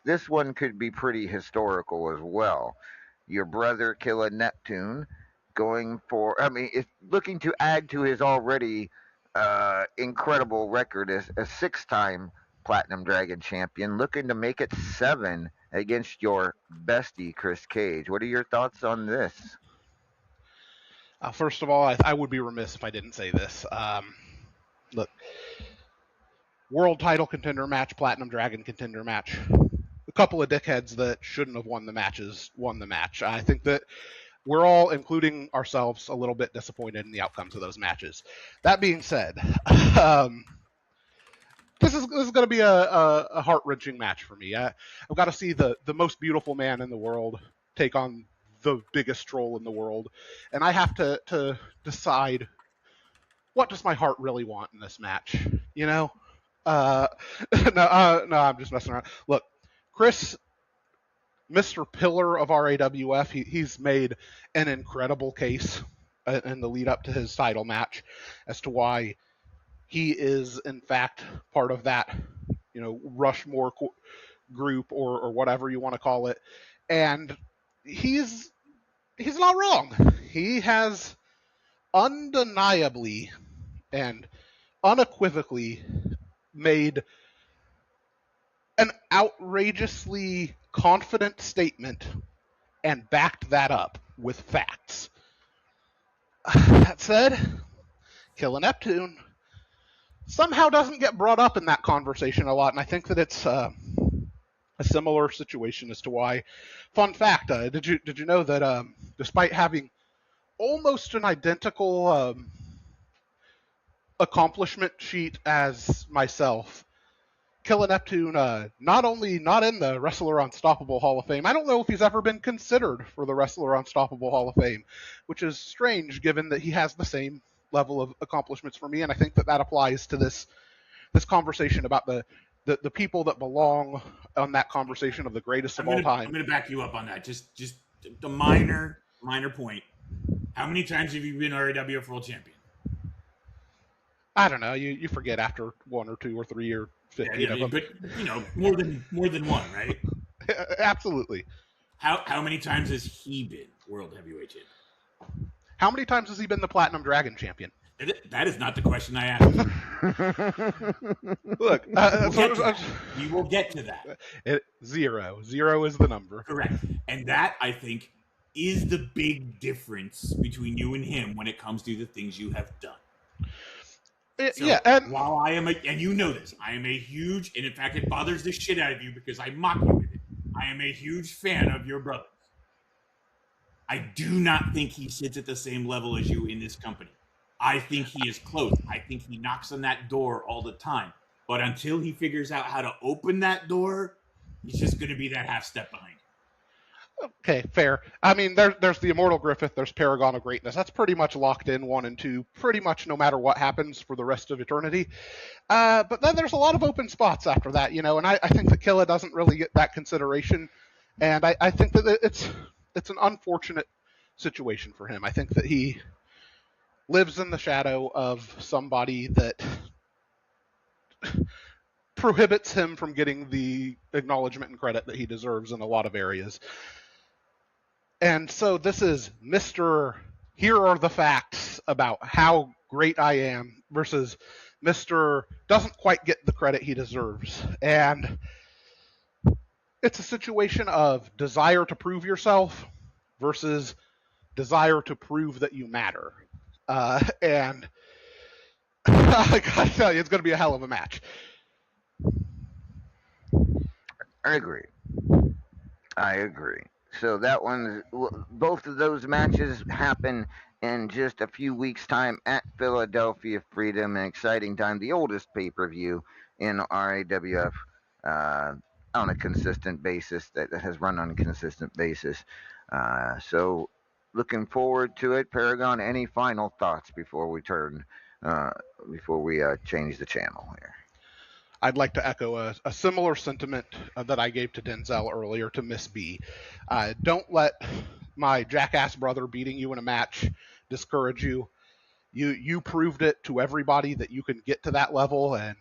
this one could be pretty historical as well. Your brother Killa Neptune is looking to add to his already incredible record as a 6-time Platinum Dragon champion, looking to make it 7 against your bestie Chris Cage. What are your thoughts on this? First of all, I would be remiss if I didn't say this. Look, world title contender match, Platinum Dragon contender match. A couple of dickheads that shouldn't have won the matches won the match. I think that we're all, including ourselves, a little bit disappointed in the outcomes of those matches. That being said, this is going to be a heart-wrenching match for me. I've got to see the most beautiful man in the world take on the biggest troll in the world, and I have to decide, what does my heart really want in this match? You know? No, I'm just messing around. Look, Chris, Mr. Pillar of RAWF, he's made an incredible case in the lead up to his title match as to why he is, in fact, part of that, Rushmore group or whatever you want to call it. And he's not wrong. He has undeniably and unequivocally made an outrageously confident statement and backed that up with facts. That said, Killa Neptune somehow doesn't get brought up in that conversation a lot, and I think that it's a similar situation as to why. Fun fact: did you know that despite having almost an identical accomplishment sheet as myself, Killa Neptune not only not in the Wrestler Unstoppable Hall of Fame, I don't know if he's ever been considered for the Wrestler Unstoppable Hall of Fame, which is strange given that he has the same level of accomplishments for me, and I think that applies to this conversation about the people that belong on that conversation of the greatest of all time. I'm going to back you up on that. Just the minor point. How many times have you been RAWF World Champion? I don't know. You forget after 1 or 2 or 3 or 15 of them. But more than one, right? Absolutely. How many times has he been World Heavyweight Champion? How many times has he been the Platinum Dragon champion? That is not the question I asked. Look, We will get to that. Zero is the number. Correct. And that, I think, is the big difference between you and him when it comes to the things you have done. So, yeah, and while I am and you know this, I am a huge, and in fact, it bothers the shit out of you because I mock you with it. I am a huge fan of your brothers. I do not think he sits at the same level as you in this company. I think he is close. I think he knocks on that door all the time. But until he figures out how to open that door, he's just going to be that half step behind. Okay, fair. I mean, there's the Immortal Griffith, there's Paragon of Greatness. That's pretty much locked in 1 and 2, pretty much no matter what happens for the rest of eternity. But then there's a lot of open spots after that, and I think that Killa doesn't really get that consideration. And I think that it's an unfortunate situation for him. I think that he lives in the shadow of somebody that prohibits him from getting the acknowledgement and credit that he deserves in a lot of areas. And so this is Mr. Here are the facts about how great I am versus Mr. doesn't quite get the credit he deserves. And it's a situation of desire to prove yourself versus desire to prove that you matter. And I gotta tell you, it's going to be a hell of a match. I agree. So both of those matches happen in just a few weeks' time at Philadelphia Freedom, an exciting time, the oldest pay-per-view in RAWF on a consistent basis, that has run on a consistent basis. So looking forward to it. Paragon, any final thoughts before we change the channel here? I'd like to echo a similar sentiment that I gave to Denzel earlier to Miss B. Don't let my jackass brother beating you in a match discourage you. You proved it to everybody that you can get to that level, and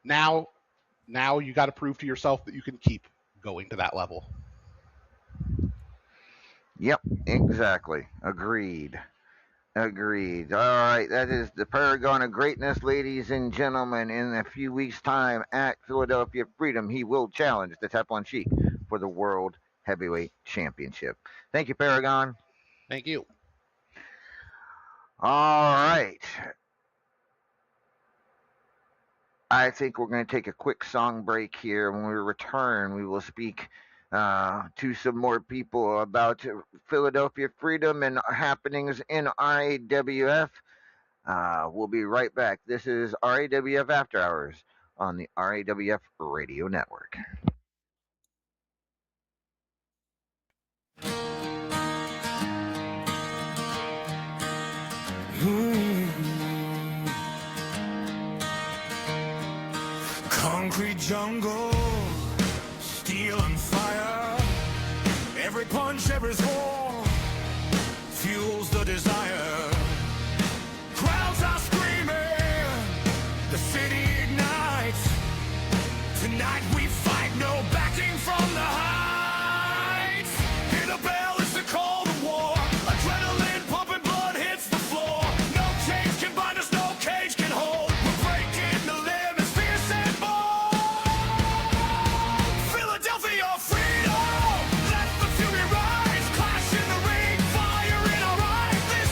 now you got to prove to yourself that you can keep going to that level. Yep, exactly. Agreed. All right, that is the Paragon of Greatness, ladies and gentlemen. In a few weeks' time at Philadelphia Freedom, he will challenge the Teflon Sheik for the World Heavyweight Championship. Thank you, Paragon. Thank you. All right. I think we're going to take a quick song break here. When we return, we will speak to some more people about Philadelphia Freedom and happenings in RAWF. We'll be right back. This is RAWF After Hours on the RAWF Radio Network. Concrete jungle, steel and fire. Every punch, every score fuels the desire. Crowds are screaming, the city ignites. Tonight we fight, no backing from the heights. Hear the bell, it's the call to war. Adrenaline pumping, blood hits the floor. No chains can bind us, no cage can hold. We're breaking the limits, fierce and bold. Philadelphia freedom, let the fury rise. Clash in the ring, fire in our eyes. This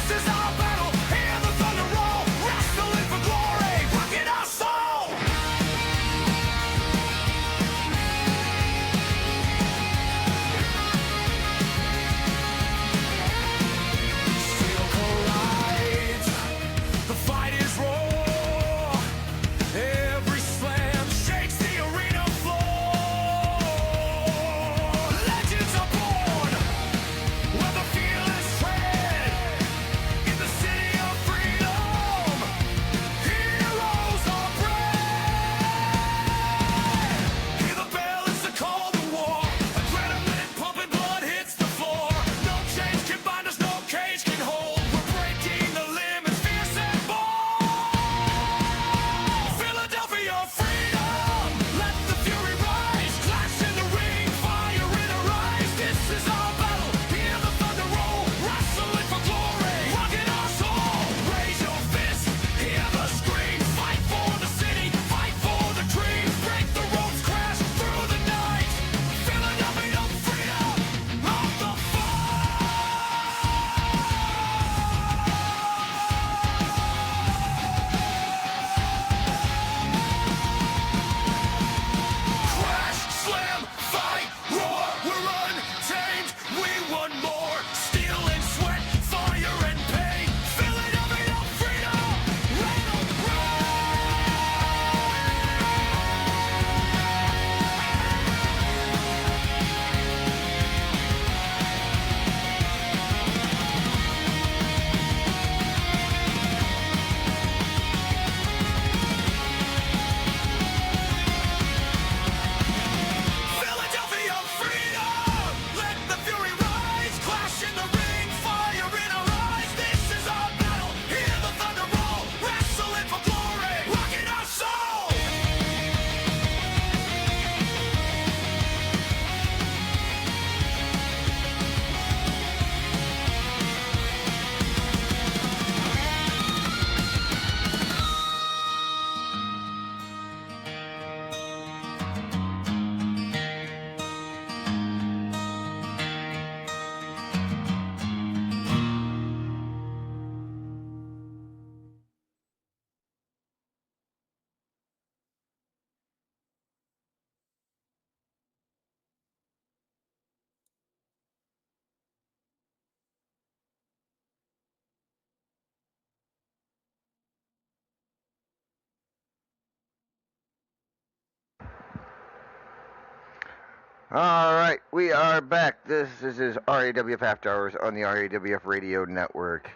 All right, we are back. This is RAWF After Hours on the RAWF Radio Network.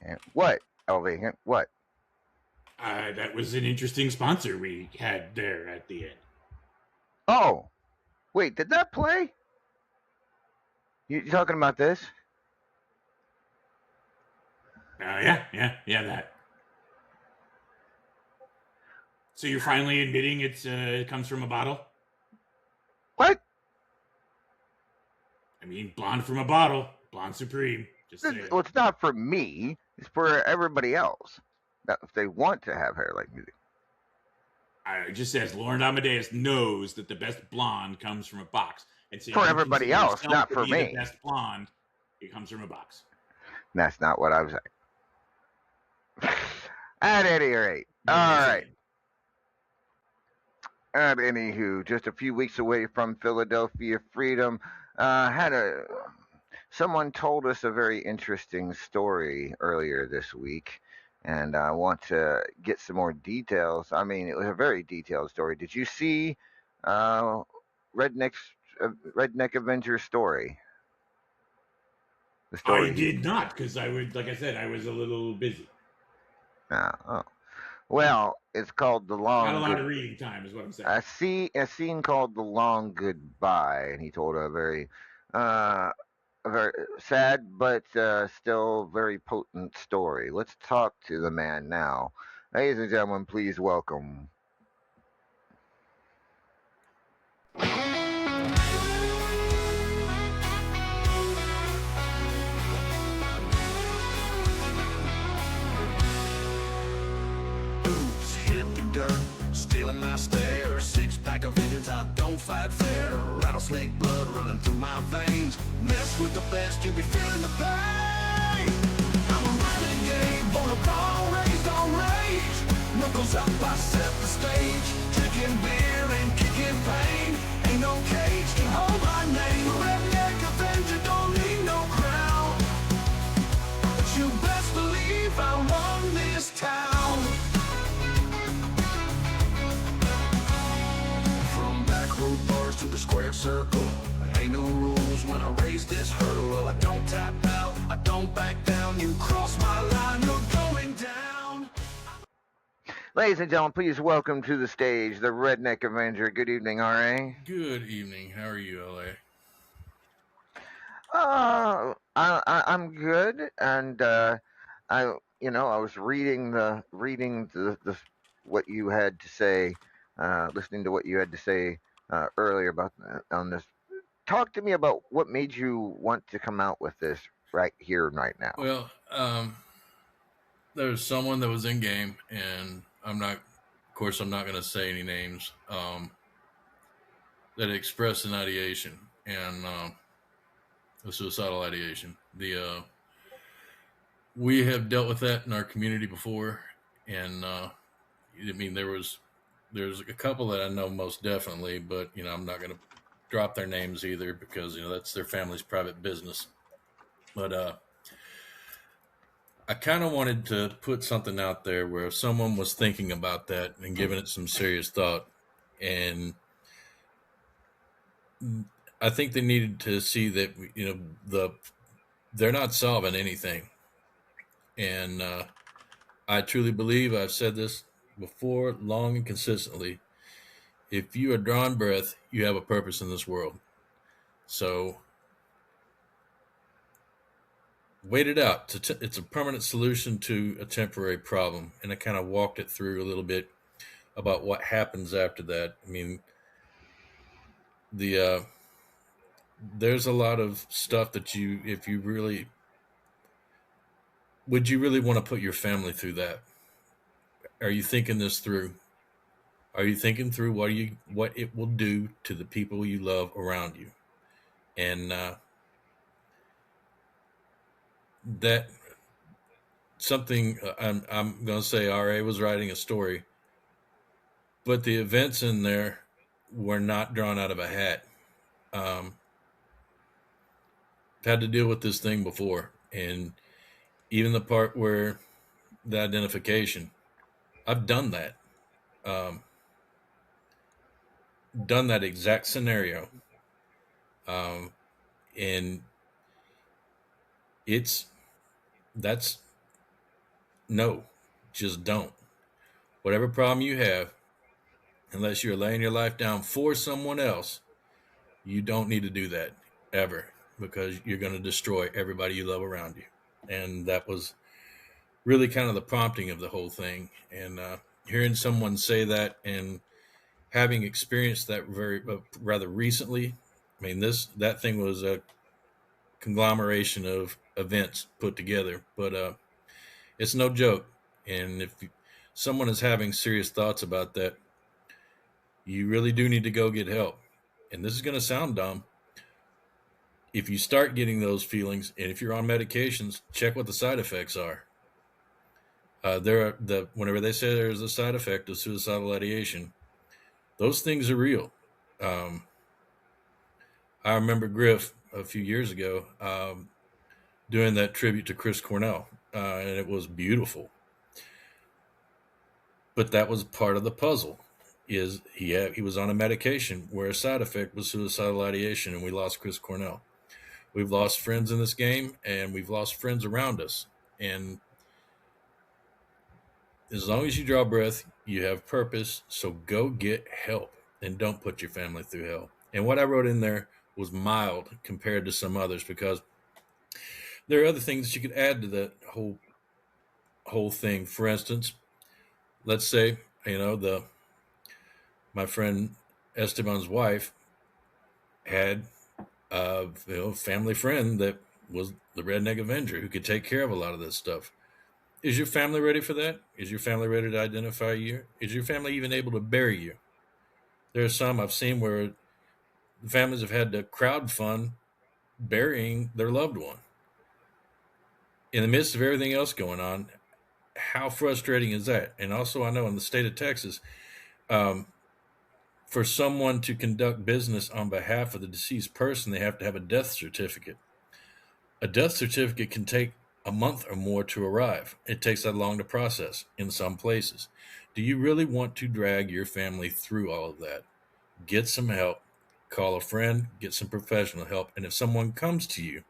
And what, LV? What? That was an interesting sponsor we had there at the end. Oh, wait, did that play? You talking about this? Yeah, that. So you're finally admitting it comes from a bottle? What? I mean, blonde from a bottle, blonde supreme. Just saying. Well, it's not for me. It's for everybody else. That if they want to have hair like me. It just says Lauren Amadeus knows that the best blonde comes from a box. And so For you everybody consider else, yourself not to for be me. The best blonde, it comes from a box. That's not what I was saying. At any rate, What all am I right. saying? At anywho, just a few weeks away from Philadelphia Freedom, someone told us a very interesting story earlier this week, and I want to get some more details. I mean, it was a very detailed story. Did you see uh, Redneck's Redneck Avenger story? The I story did not, because like I said, I was a little busy. oh. Well, it's called The Long Not a lot Good. of reading time, is what I'm saying. A scene called The Long Goodbye, and he told uh, a very sad but still very potent story. Let's talk to the man now. Ladies and gentlemen, please welcome. Boots hit the dirt, stealing my stare. Six-pack of engines, I don't fight fair. Rattlesnake blood running through my veins. Mess with the best, you be feeling the pain. I'm a renegade, born a ball, raised on rage. Knuckles up, I set the stage. Drinking beer and kicking pain. Ain't no cage can hold my name. Redneck Avenger, don't need no crown. But you best believe I run this town. From back road bars to the square circle, ain't no rules when I raise this hurdle. Well, I don't tap out, I don't back down. You cross my line, you're going down. Ladies and gentlemen, please welcome to the stage the Redneck Avenger. Good evening, R.A. Good evening. How are you, LA? I'm good, and I was reading the what you had to say, listening to what you had to say earlier about on this. Talk to me about what made you want to come out with this right here and right now. Well, there was someone that was in game, and I'm not going to say any names, that expressed an ideation, and a suicidal ideation. We have dealt with that in our community before, and I mean, there's a couple that I know most definitely, but I'm not going to drop their names either because that's their family's private business. But I kind of wanted to put something out there where if someone was thinking about that and giving it some serious thought, and I think they needed to see that they're not solving anything, and I truly believe I've said this before, long and consistently. If you are drawing breath, you have a purpose in this world. So wait it out. It's a permanent solution to a temporary problem. And I kind of walked it through a little bit about what happens after that. I mean, there's a lot of stuff that would you really want to put your family through that? Are you thinking this through? Are you thinking through what it will do to the people you love around you? And that something I'm going to say RA was writing a story, but the events in there were not drawn out of a hat. Had to deal with this thing before, and even the part where the identification, I've done that. Done that exact scenario, And that's no, just don't. Whatever problem you have, unless you're laying your life down for someone else, you don't need to do that ever, because you're going to destroy everybody you love around you. And that was really kind of the prompting of the whole thing. And hearing someone say that and having experienced that very rather recently, I mean, that thing was a conglomeration of events put together, but it's no joke. And if someone is having serious thoughts about that, you really do need to go get help. And this is going to sound dumb. If you start getting those feelings, and if you're on medications, check what the side effects are. Whenever they say there's a side effect of suicidal ideation, those things are real. Um, I remember Griff a few years ago doing that tribute to Chris Cornell, and it was beautiful. But that was part of the puzzle. Is he was on a medication where a side effect was suicidal ideation, and we lost Chris Cornell. We've lost friends in this game, and we've lost friends around us. And as long as you draw breath, you have purpose. So go get help, and don't put your family through hell. And what I wrote in there was mild compared to some others, because there are other things that you could add to that whole thing. For instance, let's say my friend Esteban's wife had a family friend that was the Redneck Avenger who could take care of a lot of this stuff. Is your family ready for that? Is your family ready to identify you? Is your family even able to bury you? There are some I've seen where the families have had to crowdfund burying their loved one. In the midst of everything else going on, how frustrating is that? And also, I know in the state of Texas, for someone to conduct business on behalf of the deceased person, they have to have a death certificate. A death certificate can take a month or more to arrive. It takes that long to process in some places. Do you really want to drag your family through all of that? Get some help. Call a friend, get some professional help. And if someone comes to you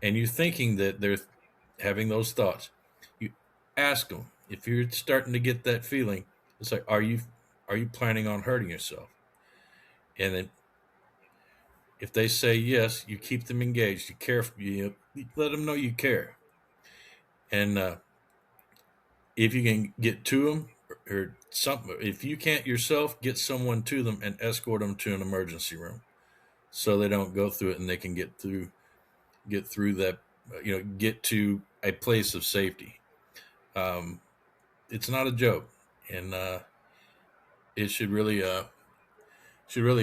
and you're thinking that they're having those thoughts, you ask them. If you're starting to get that feeling, it's like, are you planning on hurting yourself? And then if they say yes, you keep them engaged. You care. You let them know you care. And if you can get to them, or something, if you can't yourself, get someone to them and escort them to an emergency room, so they don't go through it, and they can get through that. Get to a place of safety. It's not a joke, and it should really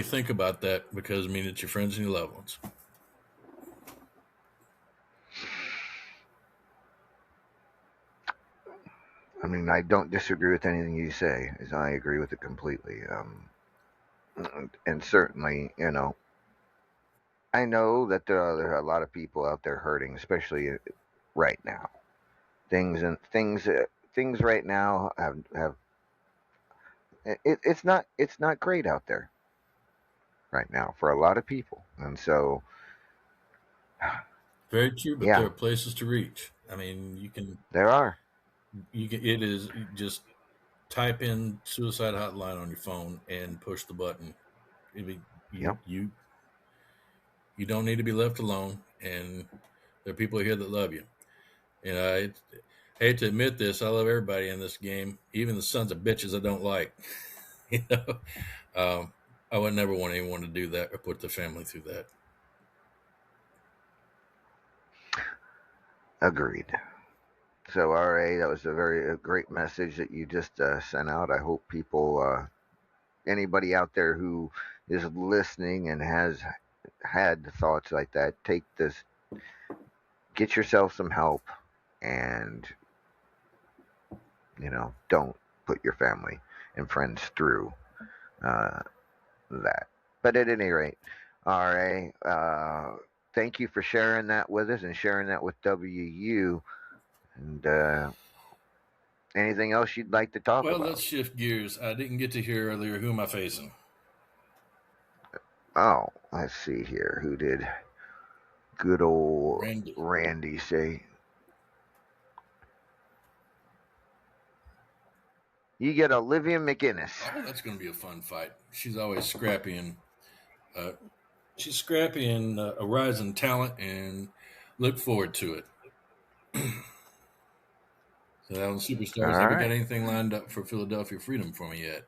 think about that, because I mean, it's your friends and your loved ones. I mean, I don't disagree with anything you say, as I agree with it completely. And certainly, I know that there are a lot of people out there hurting, especially right now. Things right now have it's not great out there right now for a lot of people, and so Very true, but yeah, there are places to reach. I mean, there are. it is just type in suicide hotline on your phone and push the button. I mean, Yep. you don't need to be left alone, and there are people here that love you. And I hate to admit this, I love everybody in this game, even the sons of bitches I don't like. you know, I would never want anyone to do that or put the family through that. Agreed. So, RA, that was a great message that you just sent out. I hope people, anybody out there who is listening and has had thoughts like that, take this, get yourself some help, and don't put your family and friends through that. But at any rate, RA, thank you for sharing that with us and sharing that with WU. And anything else you'd like to talk Well, about? let's shift gears. I didn't get to hear earlier, who am I facing? Oh, let's see here. Who did good old Randy. Randy say? You get Olivia McInnes. Oh, that's going to be a fun fight. She's always scrappy and uh, a rising talent, and look forward to it. So, Alan All Superstars, have you got right. anything lined up for Philadelphia Freedom for me yet?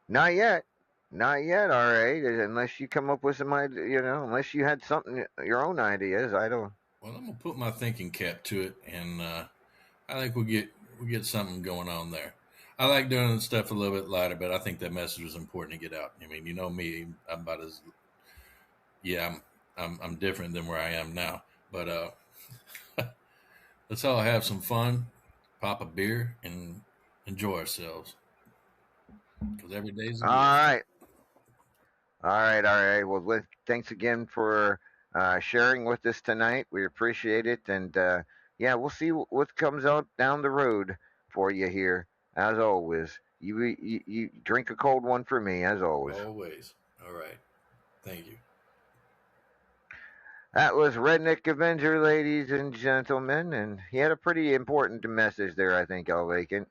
Not yet. Not yet, all right. Unless you come up with some idea, unless you had something, your own ideas. I don't. Well, I'm gonna put my thinking cap to it, and I think we'll get something going on there. I like doing stuff a little bit lighter, but I think that message is important to get out. I mean, you know me, I'm about as I'm different than where I am now, but let's all have some fun, pop a beer, and enjoy ourselves because every day's a All gift. right. All right. All right. Well, thanks again for sharing with us tonight. We appreciate it. And yeah, we'll see what comes out down the road for you here. As always, you drink a cold one for me, as always. Always. All right. Thank you. That was Redneck Avenger, ladies and gentlemen. And he had a pretty important message there, I think, El Vacant.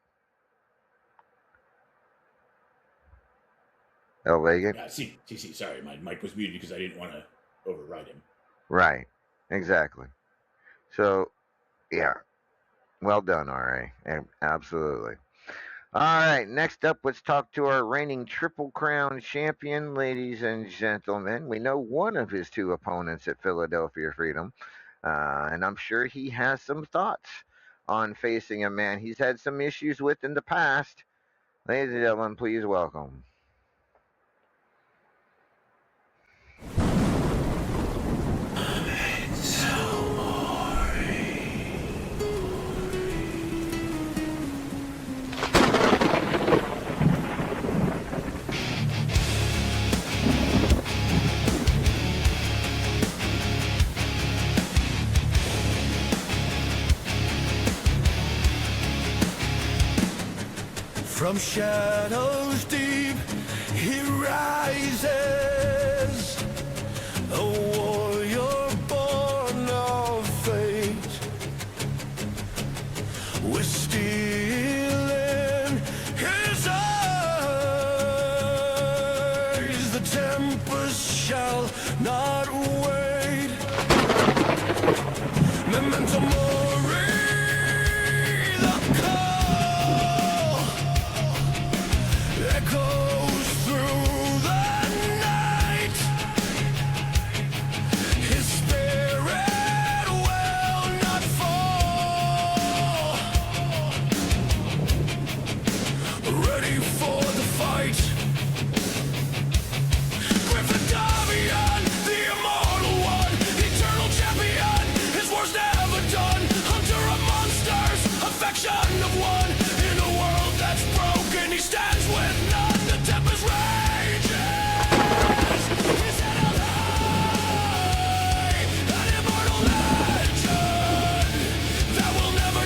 El Vacant? See. Sorry, my mic was muted because I didn't want to override him. Right. Exactly. So, yeah. Well done, RA. Absolutely. All right, next up, let's talk to our reigning Triple Crown champion, ladies and gentlemen. We know one of his two opponents at Philadelphia Freedom, and I'm sure he has some thoughts on facing a man he's had some issues with in the past. Ladies and gentlemen, please welcome. From shadows deep, he rises, a warrior born of fate, with steel in his eyes. The tempest shall not wait. Memento mori, the call echoes through the night. His spirit will not fall. Ready for the fight. Griffin Davian, the immortal one, eternal champion. His war's never done. Hunter of monsters, affection of one. In a world that's broken, he stands with none. The tempest rages. His head held high. An immortal legend that will never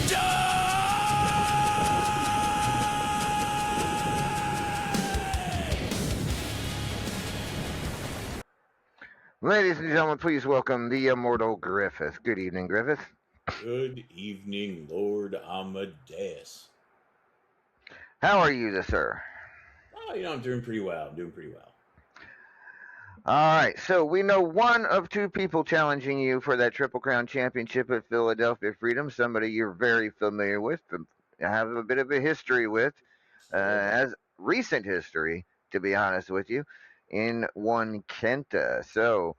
Ladies and gentlemen, please welcome the immortal Griffith. Good evening, Griffith. Good evening, Lord Amadeus. How are you, sir? Oh, I'm doing pretty well. All right, so we know one of two people challenging you for that Triple Crown Championship at Philadelphia Freedom, somebody you're very familiar with, have a bit of a history with, as recent history, to be honest with you, in one Kenta. So,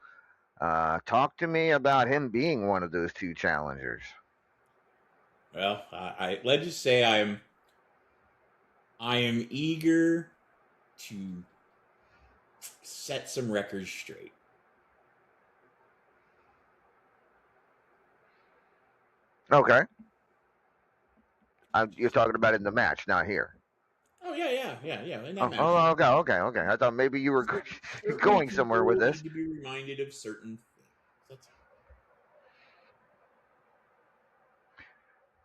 talk to me about him being one of those two challengers. Well, let's just say I am eager to set some records straight. Okay. You're talking about in the match, not here. Oh yeah. In that match. Oh, okay. I thought maybe you were going somewhere with this. To be reminded of certain things. That's all.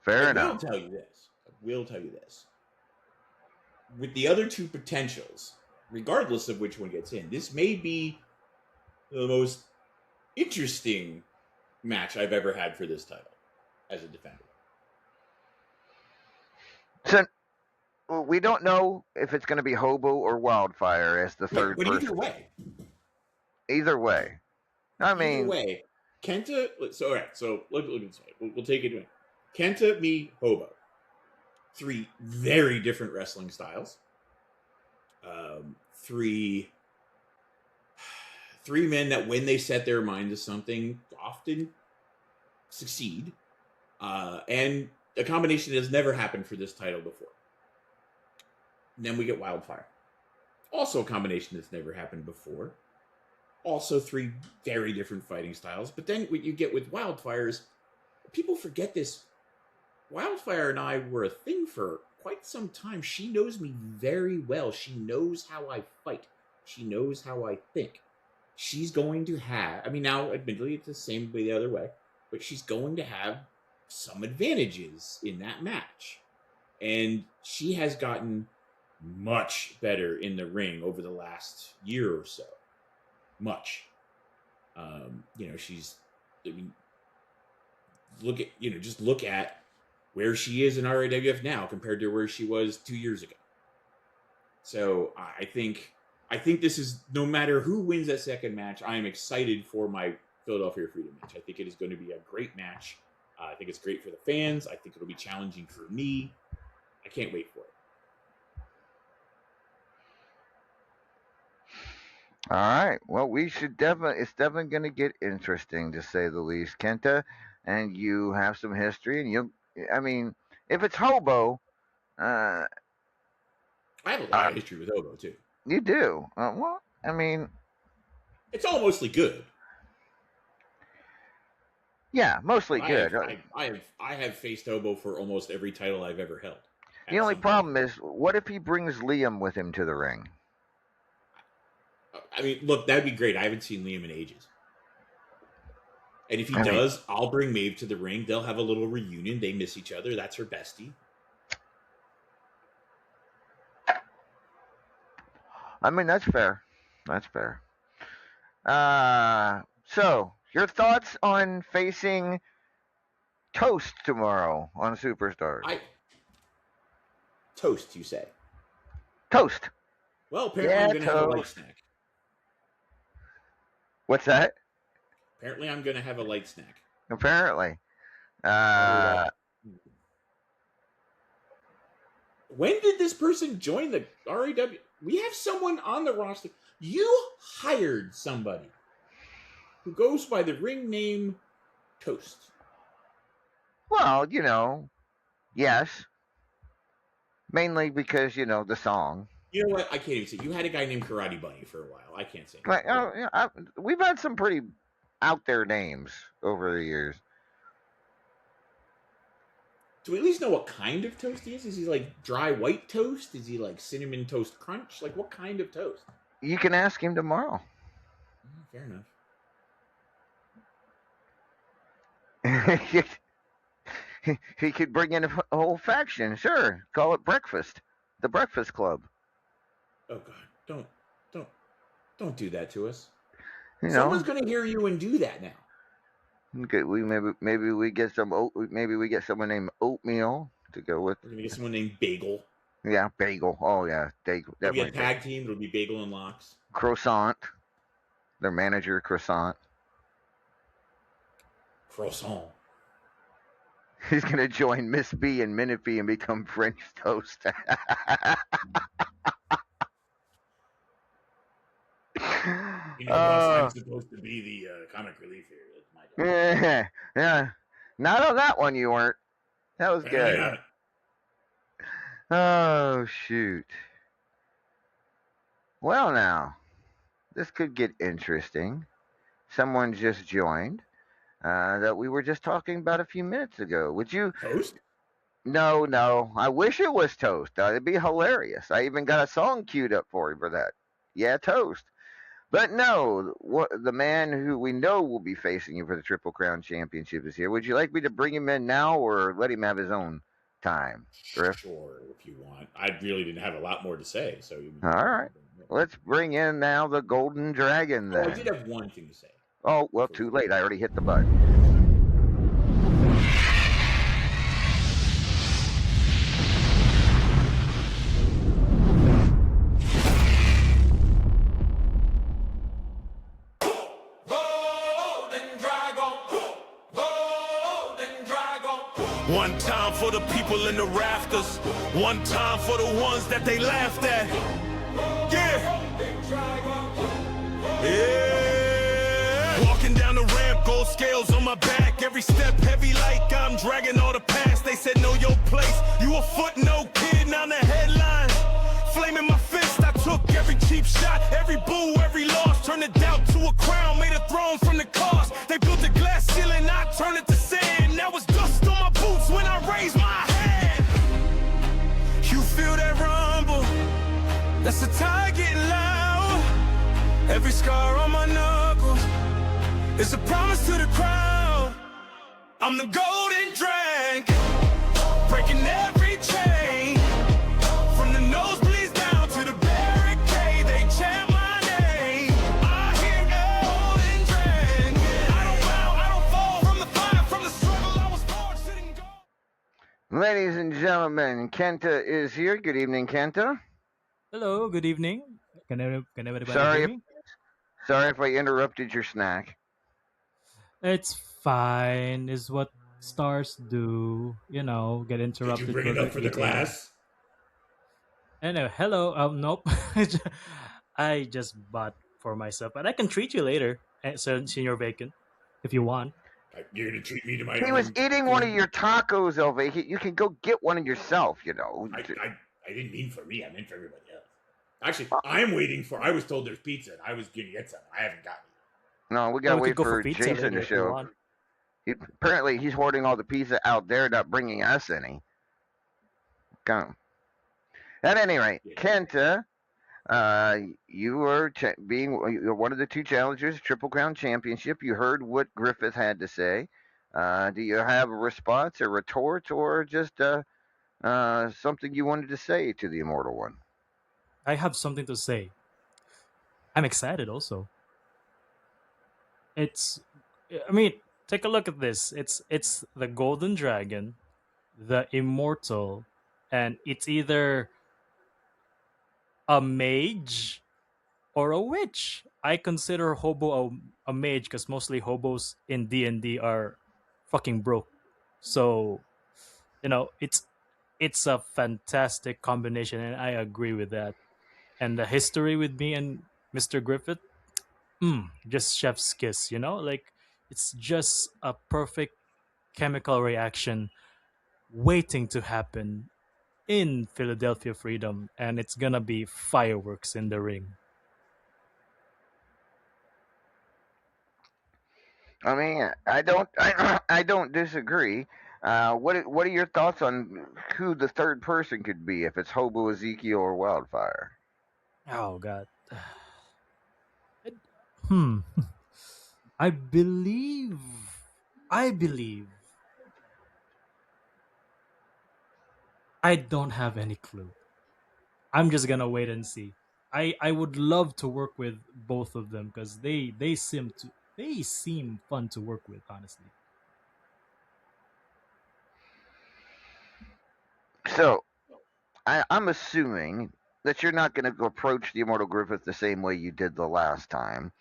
Fair I enough. will tell you this. With the other two potentials, regardless of which one gets in, this may be the most interesting match I've ever had for this title as a defender. So we don't know if it's going to be Hobo or Wildfire as the third But person. either way. Either way. I mean, Either way. Kenta, so all right, so look at this way. We'll take it. Kenta, me, Hobo. 3 very different wrestling styles. 3 men that when they set their mind to something often succeed. And a combination that has never happened for this title before. And then we get Wildfire. Also a combination that's never happened before. Also 3 very different fighting styles. But then what you get with Wildfires, people forget this. Wildfire and I were a thing for quite some time. She knows me very well. She knows how I fight. She knows how I think. She's going to have, I mean, now, admittedly, it's the same way the other way, but she's going to have some advantages in that match. And she has gotten much better in the ring over the last year or so. Much. She's, I mean, just look at where she is in RAWF now compared to where she was 2 years ago. So I think this is, no matter who wins that second match, I am excited for my Philadelphia Freedom match. I think it is going to be a great match. I think it's great for the fans. I think it'll be challenging for me. I can't wait for it. all right. Well, we should it's definitely going to get interesting, to say the least. Kenta, and you have some history, and I mean, if it's Hobo, I have a lot of history with Hobo, too. You do? Well, I mean, it's all mostly good. Yeah, mostly good. I have faced Hobo for almost every title I've ever held. The only problem is, what if he brings Liam with him to the ring? I mean, look, that'd be great. I haven't seen Liam in ages. And if he does, I'll bring Maeve to the ring. They'll have a little reunion. They miss each other. That's her bestie. I mean, that's fair. That's fair. So, your thoughts on facing Toast tomorrow on Superstars? Toast, you say? Toast. Well, apparently I'm going to have a light snack. What's that? Apparently I'm going to have a light snack. Apparently. When did this person join the RAW? We have someone on the roster. You hired somebody who goes by the ring name Toast. Well, yes. Mainly because, the song. You know what? I can't even say. You had a guy named Karate Bunny for a while. I can't say. We've had some pretty out there names over the years. Do we at least know what kind of toast he is? Is he like dry white toast? Is he like cinnamon toast crunch? Like what kind of toast? You can ask him tomorrow. Fair enough. He could bring in a whole faction. Sure, call it Breakfast, the Breakfast Club. Oh God, don't do that to us. Someone's going to hear you and do that now. Okay, maybe we get someone named Oatmeal to go with. We're gonna get someone named Bagel. Yeah, Bagel. Oh yeah, Bagel. It'll be a tag team. It'll be Bagel and Locks. Croissant. Their manager, Croissant. Croissant. He's gonna join Miss B and Minute B and become French Toast. I'm supposed to be the comic relief here. That's my job. Yeah. Not on that one, you weren't. That was good. Yeah. Oh, shoot. Well, now, this could get interesting. Someone just joined that we were just talking about a few minutes ago. Would you? Toast? No. I wish it was Toast. It'd be hilarious. I even got a song queued up for him for that. Yeah, Toast. But no, the man who we know will be facing you for the Triple Crown Championship is here. Would you like me to bring him in now or let him have his own time, Griff? Sure, if you want. I really didn't have a lot more to say, so. All right. Let's bring in now the Golden Dragon Oh, I then. did have one thing to say. Oh, well, too late. I already hit the button. One time for the people in the rafters. One time for the ones that they laughed at. Yeah. Yeah. Walking down the ramp, gold scales on my back. Every step heavy like I'm dragging all the past. They said know your place. You a footnote kid, now the headline. Flaming my fist, I took every cheap shot, every boo, every loss. Turned a doubt to a crown, made a throne from the cars. They built a glass ceiling, I turned it to sand. Now it's dust on my boots when I raise my hand. You feel that rumble? That's the tide getting loud. Every scar on my knuckles is a promise to the crowd. I'm the golden dragon, breaking every chain. From the nosebleeds down to the barricade, they chant my name. I hear golden dragon. I don't bow, I don't fall from the fire, from the struggle I was born sitting gold. Ladies and gentlemen, Kenta is here. Good evening, Kenta. Hello, good evening. Can everybody Sorry hear if- me? Sorry if I interrupted your snack. It's fine. Is what stars do. You know, get Did interrupted. you bring it while up for the eating. class? Anyway, hello. Nope. I just bought for myself, but I can treat you later, since you're vacant, if you want. You're gonna treat me to my. He was own eating one of food? your tacos, Elva. You can go get one of yourself, you know. I didn't mean for me. I meant for everybody else. Actually, I'm waiting for. I was told there's pizza, and I was gonna get some. I haven't gotten it. No, we Well, gotta we wait could go for for pizza Jason later to if you show. want. Apparently, he's hoarding all the pizza out there, not bringing us any. Come. At any rate, Kenta, you were you're one of the two challengers, Triple Crown Championship. You heard what Griffith had to say. Do you have a response, a retort, or just something you wanted to say to the Immortal One? I have something to say. I'm excited also. I mean, take a look at this. It's the Golden Dragon, the Immortal, and it's either a mage or a witch. I consider hobo a mage because mostly hobos in D&D are fucking broke. So, it's a fantastic combination, and I agree with that. And the history with me and Mr. Griffith, just chef's kiss. Like it's just a perfect chemical reaction waiting to happen in Philadelphia Freedom, and it's gonna be fireworks in the ring. I mean, I don't disagree. What are your thoughts on who the third person could be if it's Hobo, Ezekiel, or Wildfire? Oh God. Hmm. I believe. I believe. I don't have any clue. I'm just gonna wait and see. I would love to work with both of them because they seem fun to work with, honestly. So, I'm assuming that you're not going to approach the Immortal Griffith the same way you did the last time,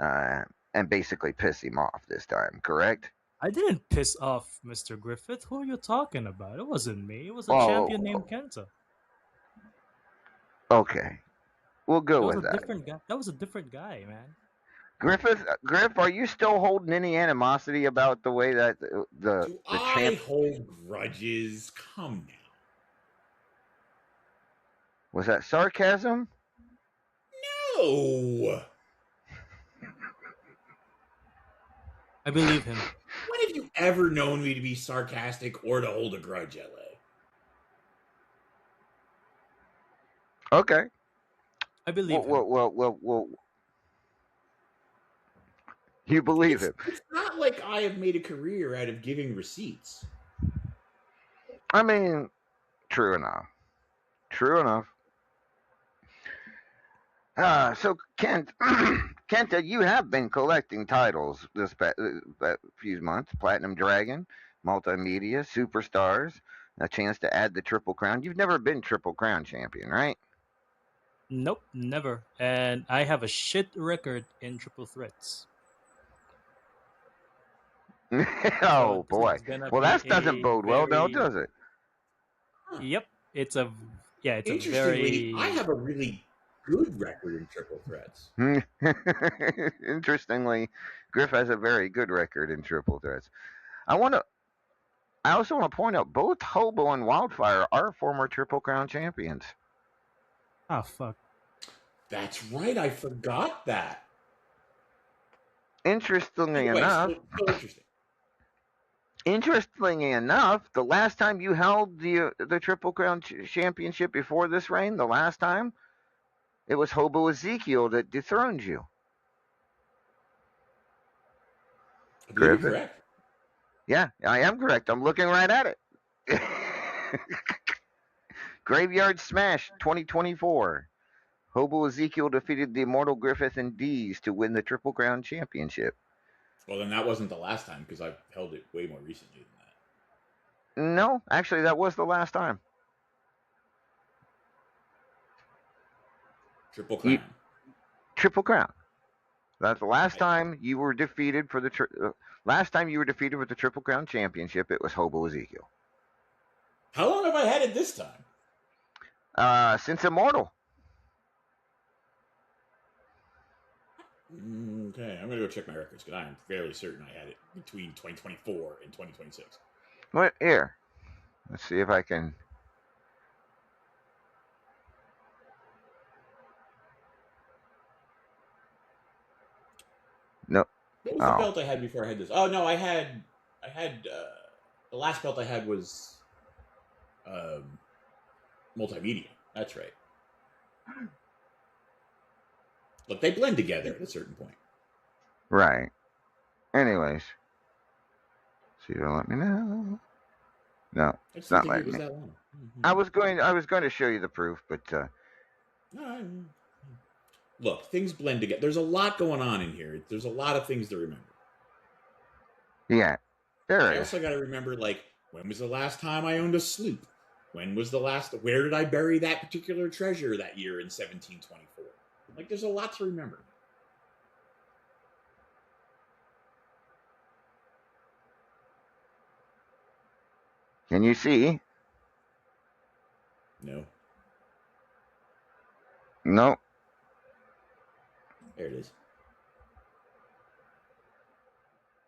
and basically piss him off this time, correct? I didn't piss off Mr. Griffith. Who are you talking about? It wasn't me. It was a Oh, champion named Kenta. okay. We'll That go was with a that. different guy. That was a different guy, man. Griff, are you still holding any animosity about the way that Do the I champ hold grudges? Come now. was that sarcasm? No. I believe him. When have you ever known me to be sarcastic or to hold a grudge, LA? Okay. I believe him. Well. You believe him. It's not like I have made a career out of giving receipts. I mean, true enough. True enough. So Kent, Kent, you have been collecting titles this few months: Platinum Dragon, Multimedia, Superstars, a chance to add the Triple Crown. You've never been Triple Crown champion, right? Nope, never. And I have a shit record in triple threats. So Oh this boy. is gonna Well, be that doesn't a bode well, now, very does it? yep. It's a yeah. It's a Interestingly, I very have a really good record in triple threats. Interestingly, Griff has a very good record in triple threats. I want to. I also want to point out both Hobo and Wildfire are former Triple Crown champions. fuck. That's right. I forgot that. Interestingly Anyway, enough, so interesting. the last time you held the Triple Crown championship before this reign, the last time, it was Hobo Ezekiel that dethroned you. I believe you're Griffin? correct. Yeah, I am correct. I'm looking right at it. Graveyard Smash 2024. Hobo Ezekiel defeated the Immortal Griffith and Dees to win the Triple Crown championship. Well, then that wasn't the last time because I've held it way more recently than that. No, actually, that was the last time. Triple Crown. Triple Crown. That's the last time you were defeated for the last time you were defeated with the Triple Crown championship. It was Hobo Ezekiel. How long have I had it this time? Since Immortal. Okay, I'm gonna go check my records because I am fairly certain I had it between 2024 and 2026. What here? Let's see if I can. No. What was the belt I had before I had this? Oh no, I had the last belt I had was multimedia. That's right. Look, they blend together at a certain point. Right. Anyways. So you don't let me know. No, it's not letting me. That long. Mm-hmm. I was going to show you the proof, but look, things blend together. There's a lot going on in here. There's a lot of things to remember. Yeah, there I is. also got to remember, like, when was the last time I owned a sloop? When was the last? Where did I bury that particular treasure that year in 1724? Like, there's a lot to remember. Can you see? No. No. There it is.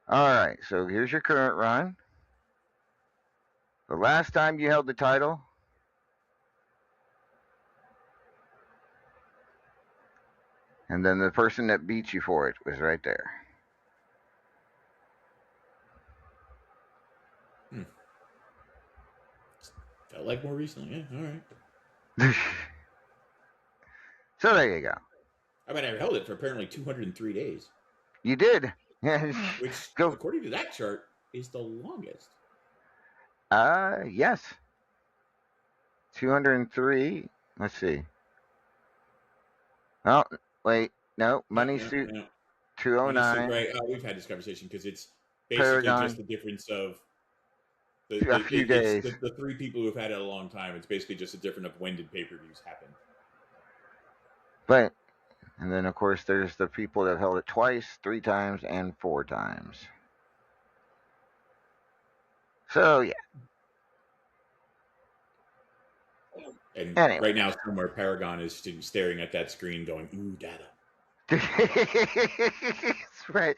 All right, so here's your current run. The last time you held the title, and then the person that beat you for it was right there. Felt like more recently. Yeah, all right. So there you go. I mean, I held it for apparently 203 days. You did. Which, Go. according to that chart, is the longest. Yes. 203. Let's see. Oh, wait. No. Money Suit 209. Right. We've had this conversation because it's basically Paragon. just the difference of A few days. The three people who've had it a long time. It's basically just a difference of when did pay-per-views happen. But, and then of course there's the people that held it twice, 3 times, and 4 times. So yeah. And Anyway. right now, somewhere Paragon is staring at that screen, going, "Ooh, data." That's right.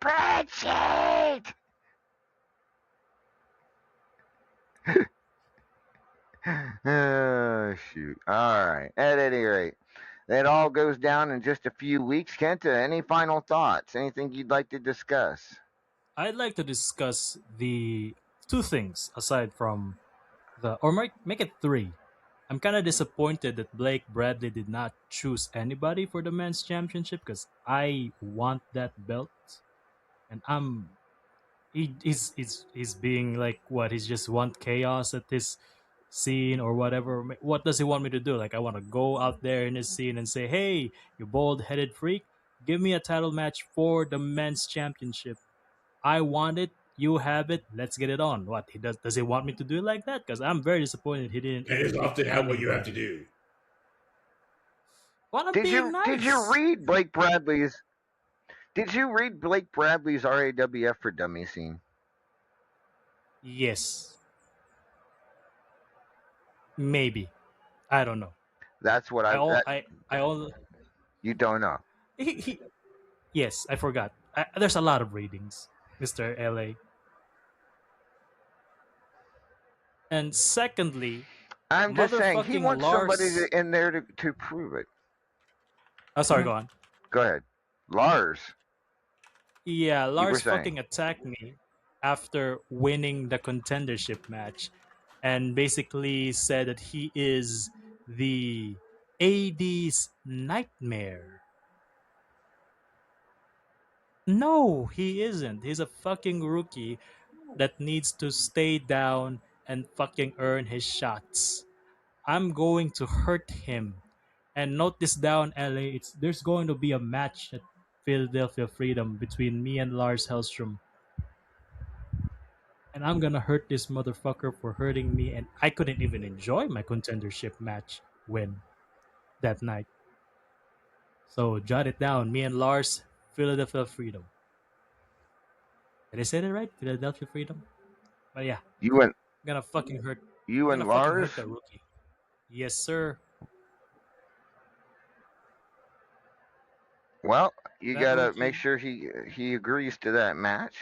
Spreadsheet. Oh shoot! All right. At any rate, that all goes down in just a few weeks. Kenta, any final thoughts? Anything you'd like to discuss? I'd like to discuss the two things aside from or make it three. I'm kind of disappointed that Blake Bradley did not choose anybody for the men's championship because I want that belt, and He's being like what? He's just want chaos at this scene or whatever. What does he want me to do? Like I want to go out there in this scene and say, "Hey, you bald-headed freak, give me a title match for the men's championship. I want it. You have it. Let's get it on." What he does? Does he want me to do it like that? Because I'm very disappointed he didn't That is keep often how what telling you have me. to do. Well, I'm Did being you nice. read Blake Bradley's? Did you read Blake Bradley's RAWF for Dummy scene? Yes, maybe. I don't know. That's what I all that I all you don't know. he yes, I forgot. There's a lot of readings, Mister LA. And secondly, I'm just saying he motherfucking wants somebody Lars. in there to prove it. Oh, sorry, go on. Go ahead, Lars. Yeah, You were Lars saying. fucking attacked me after winning the contendership match and basically said that he is the AD's nightmare. No, he isn't. He's a fucking rookie that needs to stay down and fucking earn his shots. I'm going to hurt him. And note this down, LA. There's going to be a match at Philadelphia Freedom between me and Lars Hellstrom. And I'm gonna hurt this motherfucker for hurting me, and I couldn't even enjoy my contendership match win that night. So jot it down. Me and Lars, Philadelphia Freedom. Did I say that right? Philadelphia Freedom? But yeah, You and I'm gonna fucking hurt you I'm and gonna fucking Lars. hurt that rookie. Yes, sir. Well, you That gotta make rookie. sure he agrees to that match.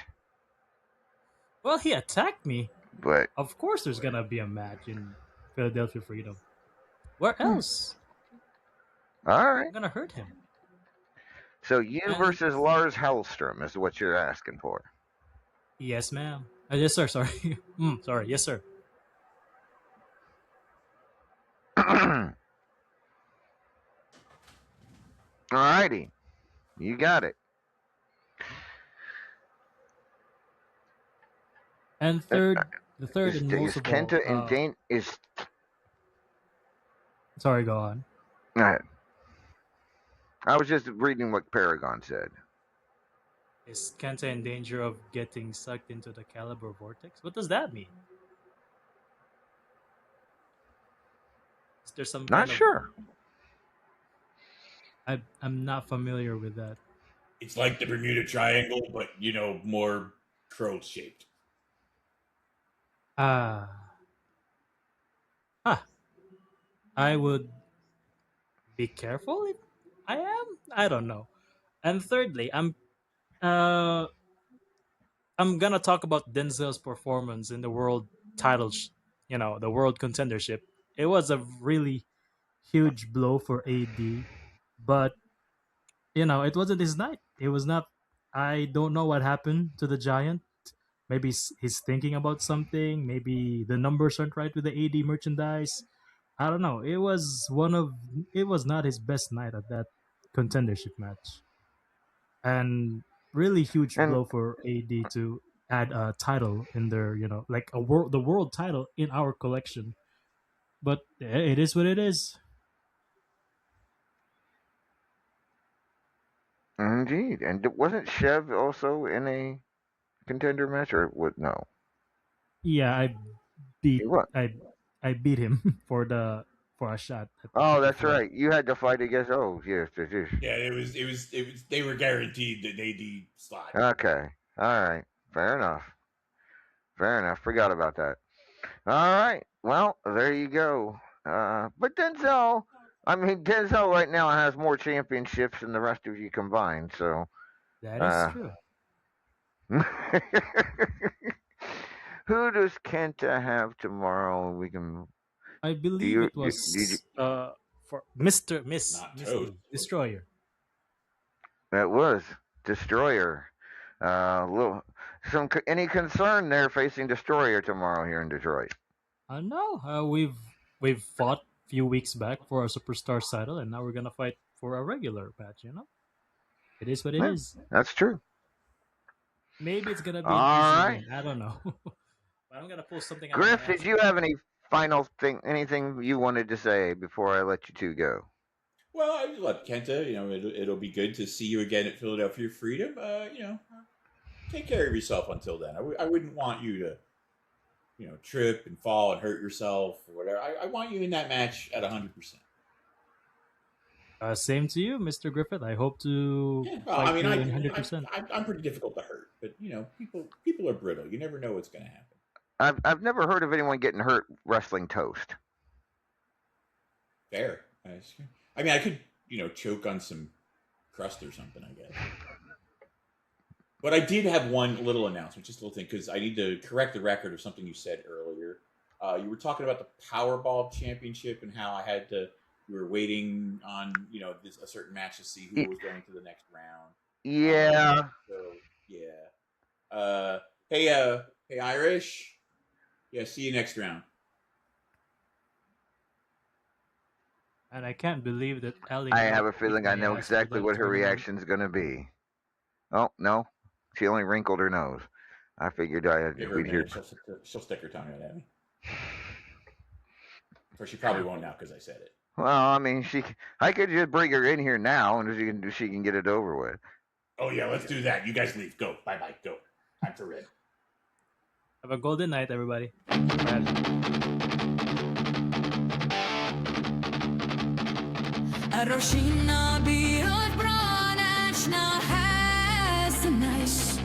Well, he attacked me. But Of course there's gonna be a match in Philadelphia Freedom. Where else? all right. I'm gonna hurt him. So you And versus Lars Hellstrom is what you're asking for. yes, ma'am. Yes, sir. Sorry. Sorry. Yes, sir. Alrighty, you got it. And the third and Is most of all, Kenta and Dane is? sorry, go on. Go ahead. I was just reading what Paragon said. Is Kenta in danger of getting sucked into the Caliber vortex? What does that mean? Is there some Not kind of? sure. I'm not familiar with that. It's like the Bermuda Triangle, but more crow shaped. Ah, huh. I would be careful if I am. I don't know. And thirdly, uh I'm gonna talk about Denzel's performance in the world title, the world contendership. It was a really huge blow for AD, but it wasn't his night. It was not. I don't know what happened to the Giant. Maybe he's thinking about something. Maybe the numbers aren't right with the AD merchandise. I don't know. It was not his best night at that contendership match, and really huge And blow for AD to add a title in their, like the world title in our collection. But it is what it is. indeed, and wasn't Chev also in a contender match, or what? No, Yeah, he was. I beat him for a shot at the Oh, Triple that's Threat. right. You had to fight against. Oh, yes, yes, yes. Yeah, it was. They were guaranteed the AD slot. Okay. All right. Fair enough. Fair enough. Forgot about that. All right. Well, there you go. But Denzel right now has more championships than the rest of you combined. So, That is uh, true. who does Kenta have tomorrow? We can. I Do believe you? it Did you? was for Mister Miss Not Miss Toad. A Destroyer. That was Destroyer. Little, any concern there facing Destroyer tomorrow here in Detroit? No, we've fought a few weeks back for a superstar title, and now we're gonna fight for a regular match. It is what it Yeah, is. that's true. Maybe it's gonna be an All easy right. win. I don't know. But I'm gonna post something on Griff, my did you have any final thing, anything you wanted to say before I let you two go? Well, I look, Kenta. It'll be good to see you again at Philadelphia Freedom. Take care of yourself until then. I wouldn't want you to, trip and fall and hurt yourself or whatever. I want you in that match at 100%. Same to you, Mr. Griffith. I hope to Yeah, well, fight you in 100%. I'm pretty difficult to hurt, but people are brittle. You never know what's going to happen. I've never heard of anyone getting hurt wrestling toast. Fair. I mean, I could choke on some crust or something, I guess. But I did have one little announcement, just a little thing, because I need to correct the record of something you said earlier. You were talking about the Powerball Championship and how you were waiting on a certain match to see who was going to the next round. Yeah. Hey Irish. Yeah, see you next round. And I can't believe that Ellie. I have a feeling I know exactly what her reaction's going to be. Oh, no. She only wrinkled her nose. I figured Give her a we'd hear. minute. She'll stick her tongue out at me. Or she probably won't now because I said it. Well, I mean, I could just bring her in here now, and she can get it over with. Oh yeah, let's do that. You guys leave. Go. Bye. Go. Time for red. Have a golden night, everybody. Roślina biot bránečná häsnes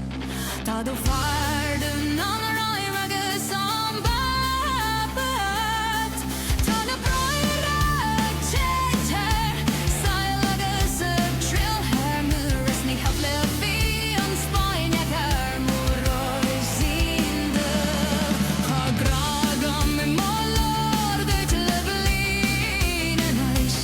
Ta do färden nån röjmöge som bäpet Ta do bröjre tjejer Sajlage sig trill här Muris ni havle fion spajnjak här Moroj sinde Ha gragam med målor Gøy til Eveline nice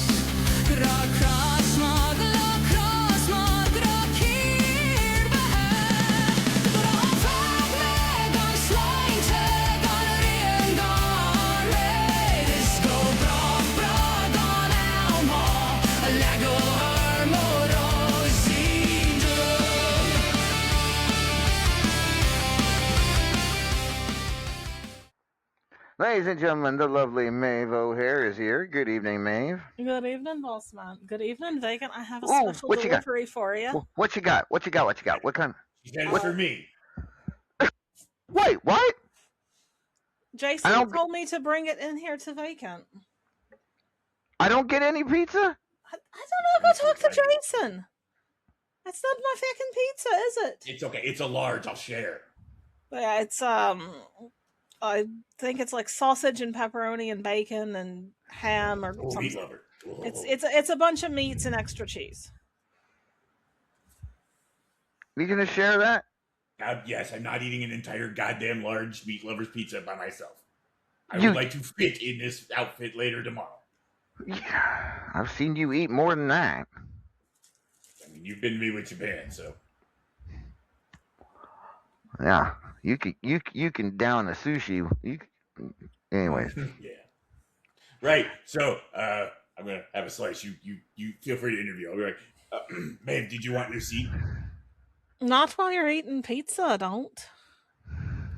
Ladies and gentlemen, the lovely Maeve O'Hare is here. Good evening, Maeve. Good evening, boss man. Good evening, Vacant. I have a Ooh, special what you got? delivery for you. What you got? What kind? She said it for me. Wait, what? Jason don't- told me to bring it in here to Vacant. I don't get any pizza? I don't know. Go talk to Jason. That's not my fucking pizza, is it? It's okay. It's a large. I'll share. Yeah, it's I think it's like sausage and pepperoni and bacon and ham or Oh, meat something. lover. Oh. It's a bunch of meats and extra cheese. You gonna share that? Yes, I'm not eating an entire goddamn large meat lover's pizza by myself. I You- would like to fit in this outfit later tomorrow. Yeah, I've seen you eat more than that. I mean, you've been to me with Japan, so. Yeah, you can down a sushi. Anyways, Yeah. Right. So, I'm gonna have a slice. You feel free to interview. I'll be like, Maeve, did you want your seat? Not while you're eating pizza, don't.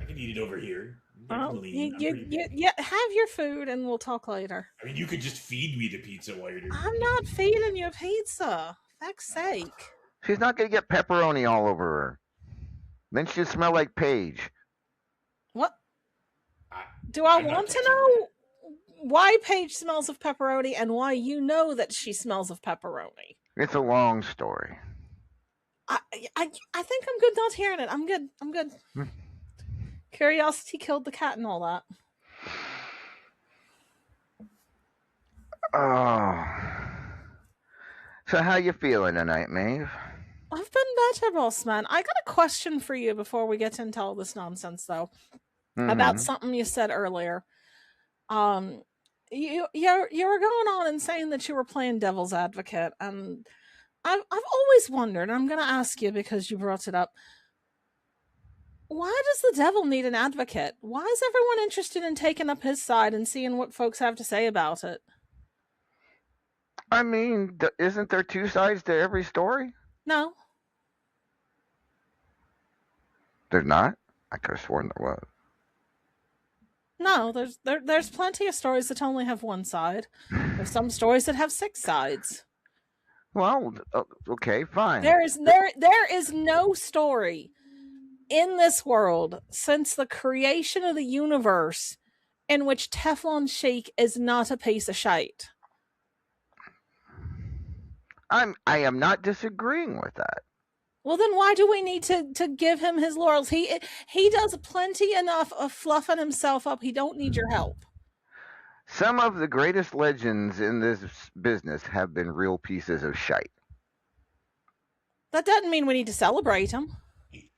I can eat it over here. Oh, I'm pretty big. you have your food and we'll talk later. I mean, you could just feed me the pizza while you're doing it. I'm not feeding you pizza. Fuck's sake. she's not gonna get pepperoni all over her. Then she'll smell like Paige. What? I- Do I I'm not want to touching know why Paige smells of pepperoni and why you know that she smells of pepperoni? It's a long story. I think I'm good not hearing it. I'm good. Curiosity killed the cat and all that. Oh. So how you feeling tonight, Maeve? I've been better, boss man. I got a question for you before we get into all this nonsense, though, about Mhm. something you said earlier. You were going on and saying that you were playing devil's advocate, and I've always wondered. And I'm going to ask you because you brought it up. Why does the devil need an advocate? Why is everyone interested in taking up his side and seeing what folks have to say about it? I mean, isn't there two sides to every story? No. There's not? I could have sworn there was. No, there's plenty of stories that only have one side. There's some stories that have 6 sides. Well, okay, fine. There is no story in this world since the creation of the universe in which Teflon Sheik is not a piece of shite. I am not disagreeing with that. Well, then why do we need to give him his laurels? He does plenty enough of fluffing himself up. He don't need your help. Some of the greatest legends in this business have been real pieces of shite. That doesn't mean we need to celebrate him.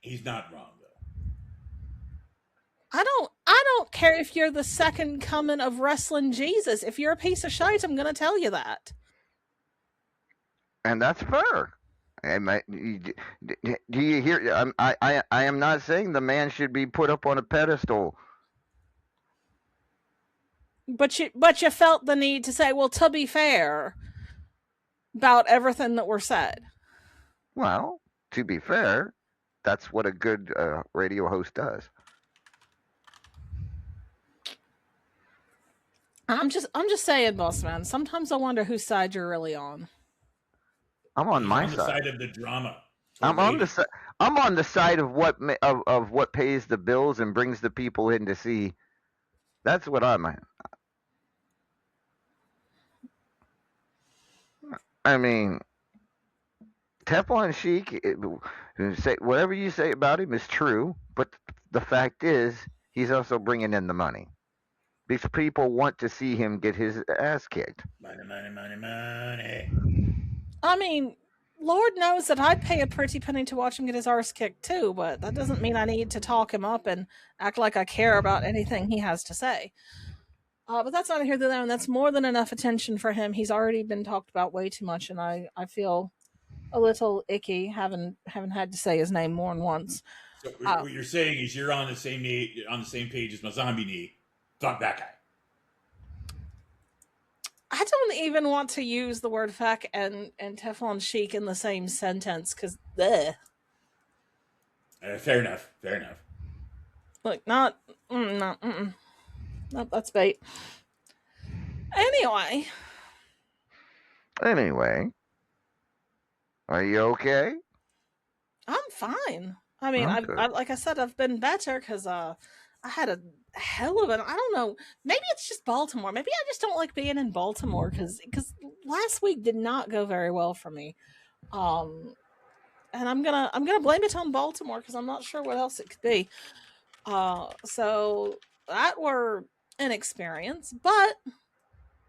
He's not wrong though. I don't care if you're the second coming of wrestling Jesus. If you're a piece of shite, I'm going to tell you that. And that's fair. Do you hear? I am not saying the man should be put up on a pedestal. But you felt the need to say, well, to be fair, about everything that were said. Well, to be fair, that's what a good radio host does. I'm just saying, boss man. Sometimes I wonder whose side you're really on. I'm on my the side. side of the drama. I'm on the side. I'm on the side of what pays the bills and brings the people in to see. That's what I'm at. I mean, Teflon Sheik. Say whatever you say about him is true, but the fact is, he's also bringing in the money. These people want to see him get his ass kicked. Money, money, money, money. I mean, Lord knows that I'd pay a pretty penny to watch him get his arse kicked too, but that doesn't mean I need to talk him up and act like I care about anything he has to say. But that's not here to there, and that's more than enough attention for him. He's already been talked about way too much, and I feel a little icky having had to say his name more than once. So what you're saying is you're on the same page as my zombie knee. Fuck that guy. I don't even want to use the word fuck and Teflon Sheik in the same sentence because fair enough. Look, not that's bait. Anyway, are you okay? I'm fine. I mean, Okay. I like I said, I've been better because I had a hell of an, I don't know, maybe it's just Baltimore. Maybe I just don't like being in Baltimore because last week did not go very well for me. And I'm gonna blame it on Baltimore because I'm not sure what else it could be. So that were an experience, but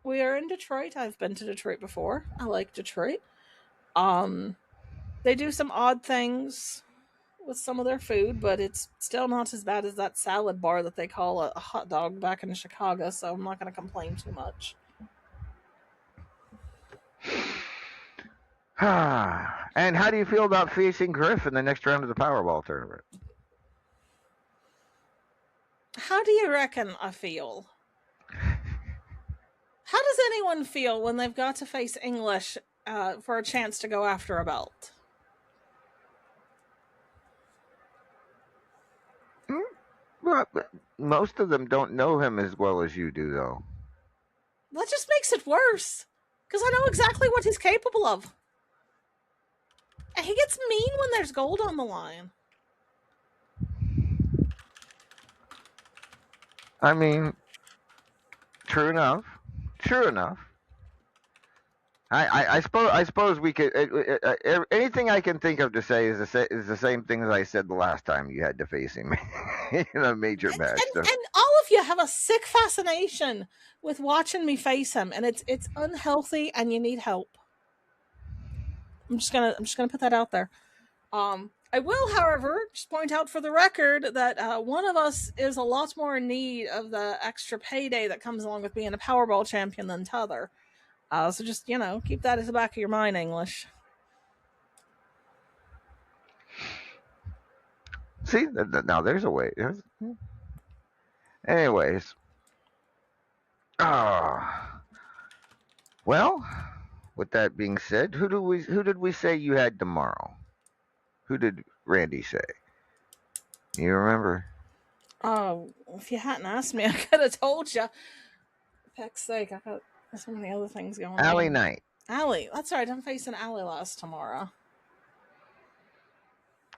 we are in Detroit. I've been to Detroit before. I like Detroit. They do some odd things with some of their food, but it's still not as bad as that salad bar that they call a hot dog back in Chicago, so I'm not going to complain too much. And how do you feel about facing Griff in the next round of the Powerball tournament? How do you reckon I feel? How does anyone feel when they've got to face English for a chance to go after a belt? Well, most of them don't know him as well as you do, though. That just makes it worse. Because I know exactly what he's capable of. And he gets mean when there's gold on the line. I mean, true enough. I suppose we could. Anything I can think of to say is the same thing as I said the last time you had to face him in a major match. And all of you have a sick fascination with watching me face him, and it's unhealthy, and you need help. I'm just gonna put that out there. I will, however, just point out for the record that one of us is a lot more in need of the extra payday that comes along with being a Powerball champion than t'other. So just, keep that at the back of your mind, English. See, now there's a way. Anyways. Well, with that being said, who did we say you had tomorrow? Who did Randy say? You remember? Oh, if you hadn't asked me, I could have told you. For heck's sake, I got so many other things going Alley on. Knight. Allie, that's right. I'm facing Allie last tomorrow.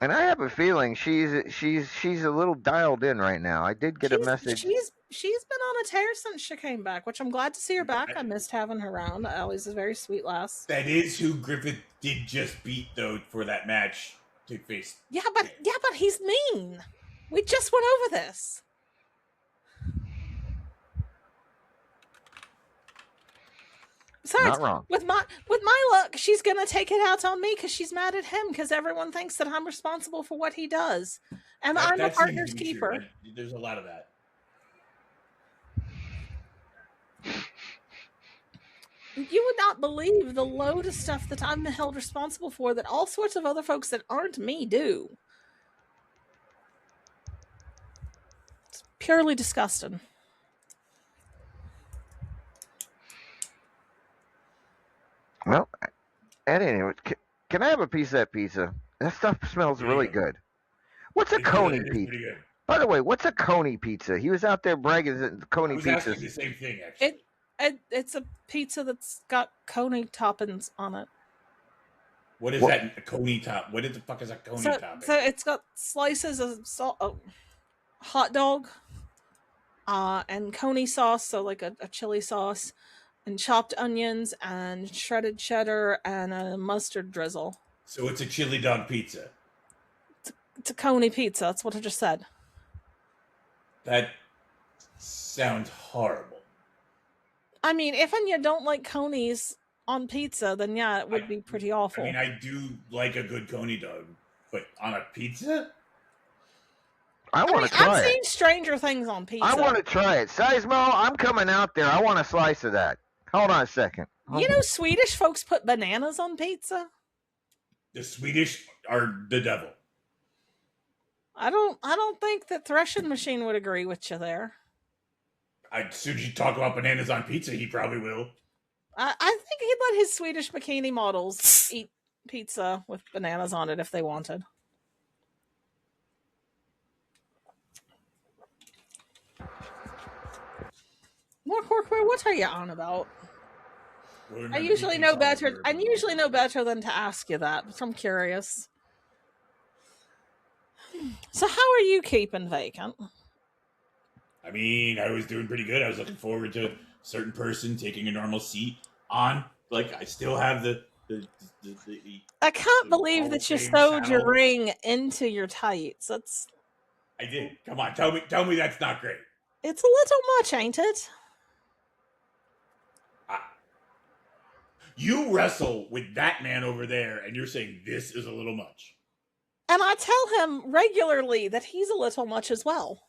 And I have a feeling she's a little dialed in right now. I did get a message. She's been on a tear since she came back, which I'm glad to see her back. I missed having her around. Allie's a very sweet lass. That is who Griffith did just beat, though, for that match to face. Yeah, but he's mean. We just went over this. Besides, Not wrong. with my luck, she's gonna take it out on me because she's mad at him because everyone thinks that I'm responsible for what he does, and I'm a That seems partner's to be keeper. true. There's a lot of that. You would not believe the load of stuff that I'm held responsible for that all sorts of other folks that aren't me do. It's purely disgusting. Well, at any rate, can I have a piece of that pizza? That stuff smells really good. What's a Coney pizza? Pretty good. By the way, what's a Coney pizza? He was out there bragging that Coney I was pizza. asking the same thing, actually. It's a pizza that's got Coney toppings on it. What is that? A Coney top? What the fuck is a Coney topping? So it's got slices of hot dog, and Coney sauce, so like a chili sauce, and chopped onions, and shredded cheddar, and a mustard drizzle. So it's a chili dog pizza. It's a Coney pizza. That's what I just said. That sounds horrible. I mean, if you don't like Conies on pizza, then yeah, it would be pretty awful. I mean, I do like a good Coney dog, but on a pizza? I want to try I've it. seen stranger things on pizza. I want to try it. Sizemo, I'm coming out there. I want a slice of that. Hold on a second. You know, Swedish folks put bananas on pizza. The Swedish are the devil. I don't think that Threshing Machine would agree with you there. As soon as you talk about bananas on pizza, he probably will. I think he'd let his Swedish bikini models eat pizza with bananas on it if they wanted. More Corkware, what are you on about? I usually know better. I usually know better than to ask you that, but I'm curious. So, how are you keeping vacant? I mean, I was doing pretty good. I was looking forward to a certain person taking a normal seat on. Like, I still have the I can't believe that you sewed your ring into your tights. I did. Come on, tell me that's not great. It's a little much, ain't it? You wrestle with that man over there, and you're saying this is a little much. And I tell him regularly that he's a little much as well.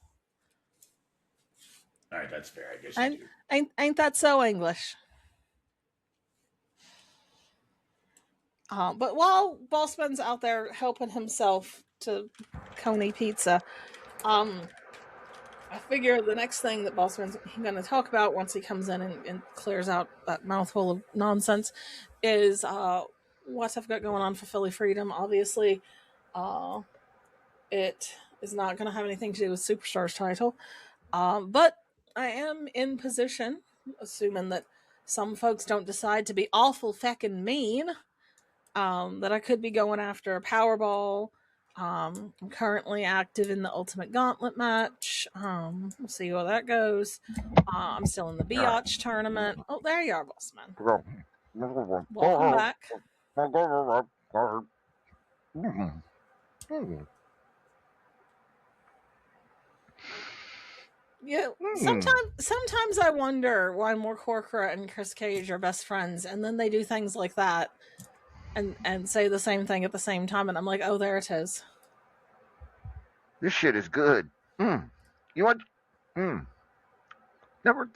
All right, that's fair. I guess you do. Ain't that so English? But while Bossman's out there helping himself to Coney pizza, I figure the next thing that Bossman's going to talk about once he comes in and clears out that mouthful of nonsense is what I've got going on for Philly Freedom. Obviously, it is not going to have anything to do with Superstar's title, but I am in position, assuming that some folks don't decide to be awful feckin' mean, that I could be going after a Powerball. I'm currently active in the Ultimate Gauntlet match. We'll see how that goes. I'm still in the Biatch tournament. Oh, there you are, Bossman. Welcome back. Yeah, sometimes I wonder why More Corcoran and Chris Cage are best friends, and then they do things like that and say the same thing at the same time, and I'm like, oh, there it is. This shit is good. You want? Never.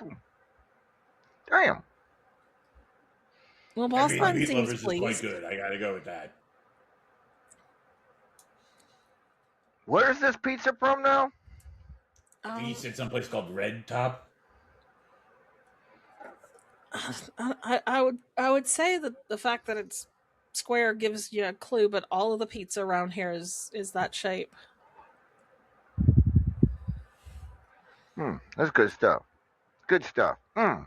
Damn. Well, Bossman Meat seems Lovers pleased. is quite good. I gotta go with that. Where's this pizza from now? He said someplace called Red Top. I would say that the fact that it's square gives you a clue, but all of the pizza around here is that shape. That's good stuff. Good stuff. I'm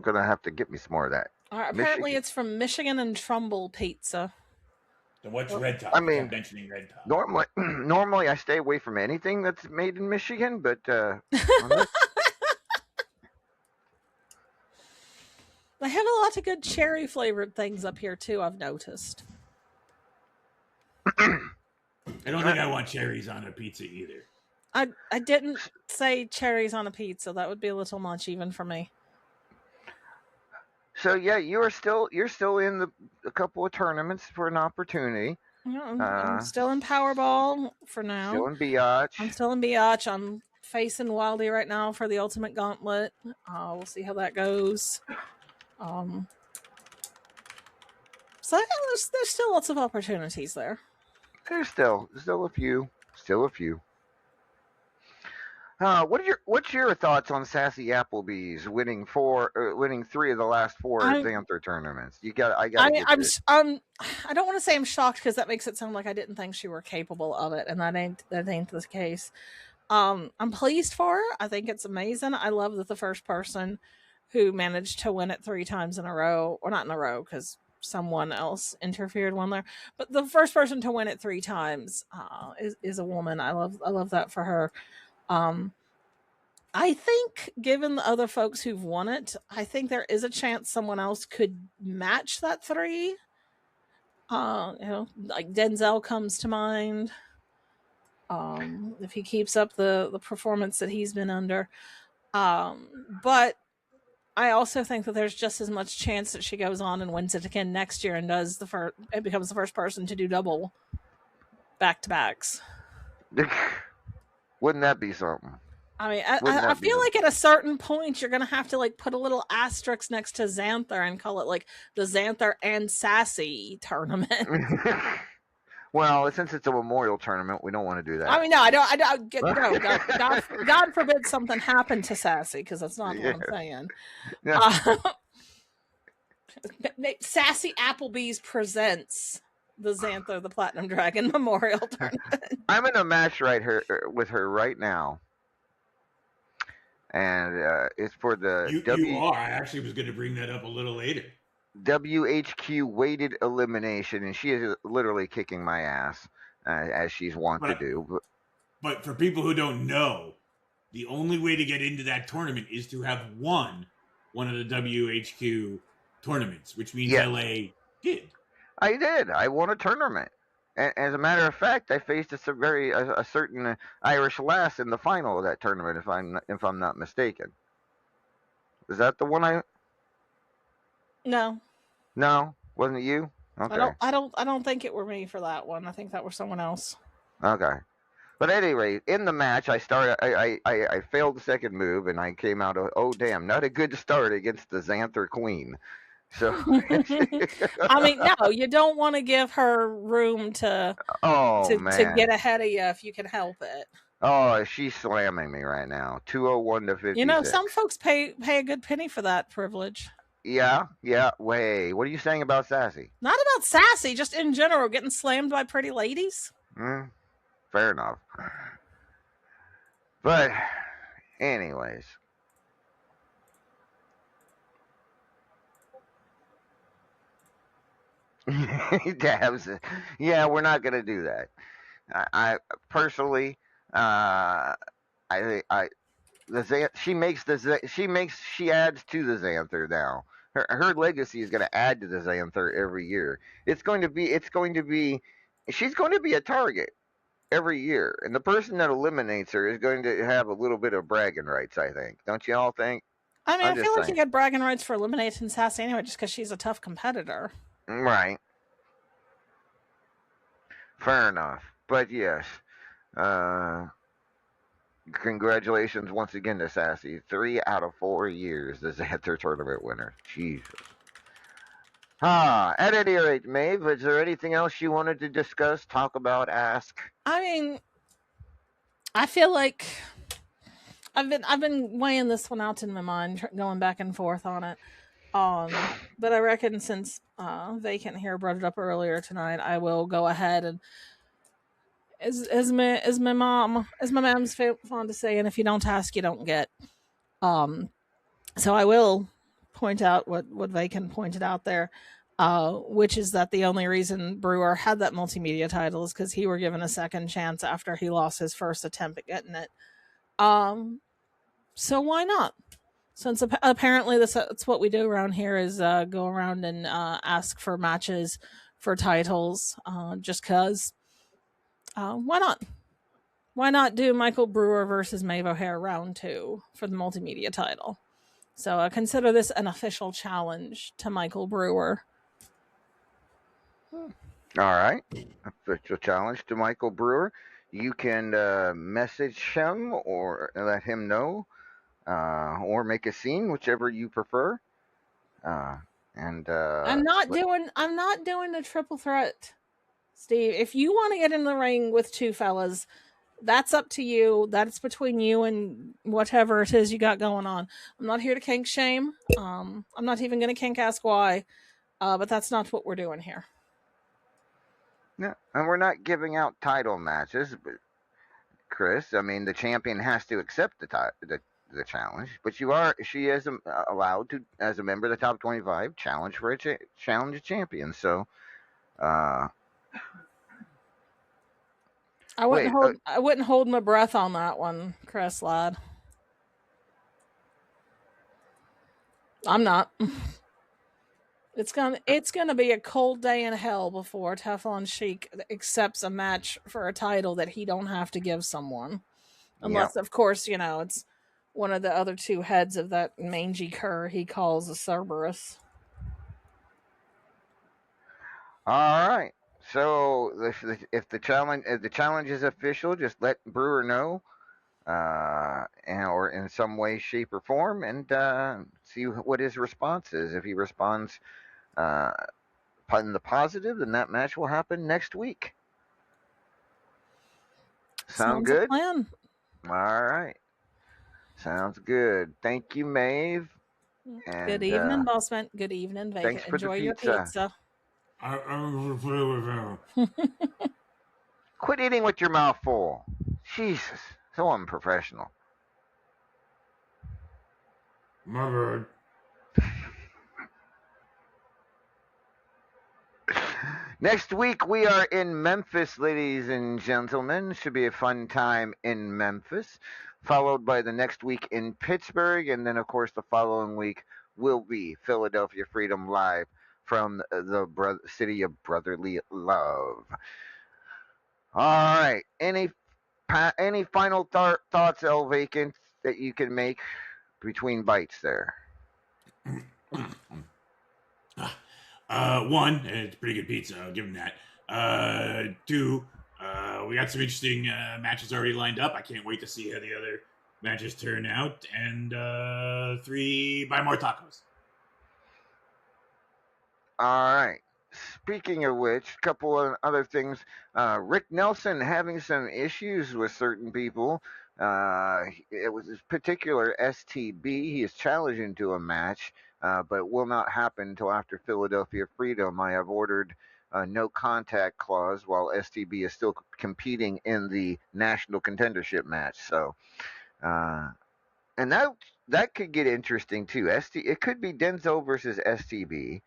gonna have to get me some more of that. Apparently, Michigan. it's from Michigan and Trumble Pizza. Then what's Red Top? I You mean, kept mentioning Red Top. normally I stay away from anything that's made in Michigan, but on this, They have a lot of good cherry flavored things up here too. I've noticed. I don't think I want cherries on a pizza either. I didn't say cherries on a pizza. That would be a little much even for me. so yeah, you're still in a couple of tournaments for an opportunity. Yeah, I'm still in Powerball for now. Still in Biatch. I'm still in Biatch. I'm facing Wildy right now for the Ultimate Gauntlet. We'll see how that goes. So yeah, there's still lots of opportunities there. There's still a few. What's your thoughts on Sassy Applebee's winning 3 of the last 4 Xanther tournaments? I don't want to say I'm shocked because that makes it sound like I didn't think she were capable of it, and that ain't the case. I'm pleased for her. I think it's amazing. I love that the first person who managed to win it 3 times in a row, or not in a row because someone else interfered one there, but the first person to win it 3 times is a woman. I love that for her. I think given the other folks who've won it, I think there is a chance someone else could match that 3. Like Denzel comes to mind. If he keeps up the performance that he's been under. But I also think that there's just as much chance that she goes on and wins it again next year and becomes the first person to do double back-to-backs. Wouldn't that be something? I mean, I feel like at a certain point you're gonna have to like put a little asterisk next to Xanther and call it like the Xanther and Sassy tournament. Well, since it's a memorial tournament, we don't want to do that. I mean, no, I don't. God forbid something happened to Sassy, because that's not what I'm saying. Yeah. Sassy Applebee's presents the Xanther the Platinum Dragon Memorial Tournament. I'm in a match with her right now, and it's for the You are. I actually was going to bring that up a little later. WHQ weighted elimination, and she is literally kicking my ass as she's wont to do. But for people who don't know, the only way to get into that tournament is to have won one of the WHQ tournaments, which means LA did. I did. I won a tournament. As a matter of fact, I faced a certain Irish lass in the final of that tournament, if I'm not mistaken. Is that the one I? No, wasn't it you? Okay. I don't think it were me for that one. I think that was someone else. Okay. But at any rate, in the match, I failed the second move, and I came out not a good start against the Xanther Queen. So I mean, no, you don't want to give her room to get ahead of you if you can help it. Oh, she's slamming me right now. 201 to 50. You know, some folks pay a good penny for that privilege. Yeah. Wait, what are you saying about Sassy? Not about Sassy, just in general, getting slammed by pretty ladies. Fair enough. But, anyways. Dabs. Yeah, we're not gonna do that. I personally, she adds to the Xanther now. Her legacy is going to add to the Xanther every year. She's going to be a target every year, and the person that eliminates her is going to have a little bit of bragging rights, I think. Don't you all think? I mean, I feel like you get bragging rights for eliminating Sassy anyway, just because she's a tough competitor. Right. Fair enough. But yes, congratulations once again to Sassy. 3 out of 4 years, the Xanther tournament winner. Jesus. At any rate, Maeve, is there anything else you wanted to discuss, talk about, ask? I mean, I feel like I've been weighing this one out in my mind, going back and forth on it. But I reckon since Vacant here brought it up earlier tonight, I will go ahead as my mom's fond to say, and if you don't ask, you don't get. So I will point out what Vacan pointed out there, which is that the only reason Brewer had that multimedia title is because he were given a second chance after he lost his first attempt at getting it. So why not? Since apparently that's what we do around here is go around and ask for matches for titles, just cause. Why not? Why not do Michael Brewer versus Maeve O'Hare round 2 for the multimedia title? So consider this an official challenge to Michael Brewer. All right. Official challenge to Michael Brewer. You can message him or let him know, or make a scene, whichever you prefer. I'm not doing the triple threat, Steve. If you want to get in the ring with two fellas, that's up to you. That's between you and whatever it is you got going on. I'm not here to kink shame. I'm not even going to kink ask why, but that's not what we're doing here. Yeah, and we're not giving out title matches, but Chris, I mean, the champion has to accept the challenge, but she is allowed to, as a member of the top 25, challenge for challenge a champion. So, I wouldn't hold my breath on that one, Chris lad. I'm not. It's gonna be a cold day in hell before Teflon Sheik accepts a match for a title that he don't have to give someone, unless of course it's one of the other two heads of that mangy cur he calls a Cerberus. All right. So if the challenge is official, just let Brewer know, or in some way, shape, or form, and see what his response is. If he responds in the positive, then that match will happen next week. Sound good? A plan. All right. Sounds good. Thank you, Maeve. And, good evening, Bossman. Good evening, Vega. Thanks for Enjoy the your pizza. Quit eating with your mouth full. Jesus, so unprofessional. My bad. Next week we are in Memphis, ladies and gentlemen. Should be a fun time in Memphis, followed by the next week in Pittsburgh, and then of course the following week will be Philadelphia Freedom Live from the city of brotherly love. All right. Any final thoughts, El Vacant, that you can make between bites there? One, it's pretty good pizza. I'll give him that. Two, we got some interesting matches already lined up. I can't wait to see how the other matches turn out. And three, buy more tacos. All right. Speaking of which, a couple of other things. Rick Nelson having some issues with certain people. It was his particular STB. He is challenging to a match, but will not happen until after Philadelphia Freedom. I have ordered a no contact clause while STB is still competing in the national contendership match. So, and that could get interesting too. It could be Denzel versus STB.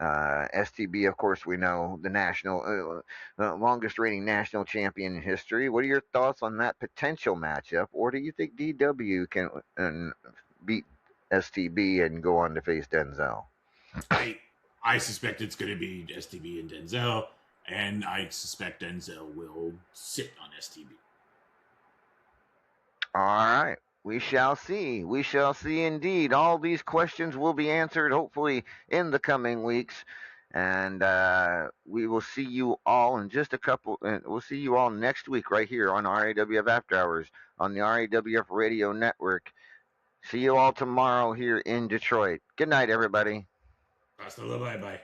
STB, of course, we know the national, longest reigning national champion in history. What are your thoughts on that potential matchup, or do you think DW can beat STB and go on to face Denzel? I suspect it's going to be STB and Denzel, and I suspect Denzel will sit on STB. All right. We shall see. We shall see indeed. All these questions will be answered hopefully in the coming weeks. And we will see you all in just a couple. We'll see you all next week right here on RAWF After Hours on the RAWF Radio Network. See you all tomorrow here in Detroit. Good night, everybody. Hasta la bye-bye.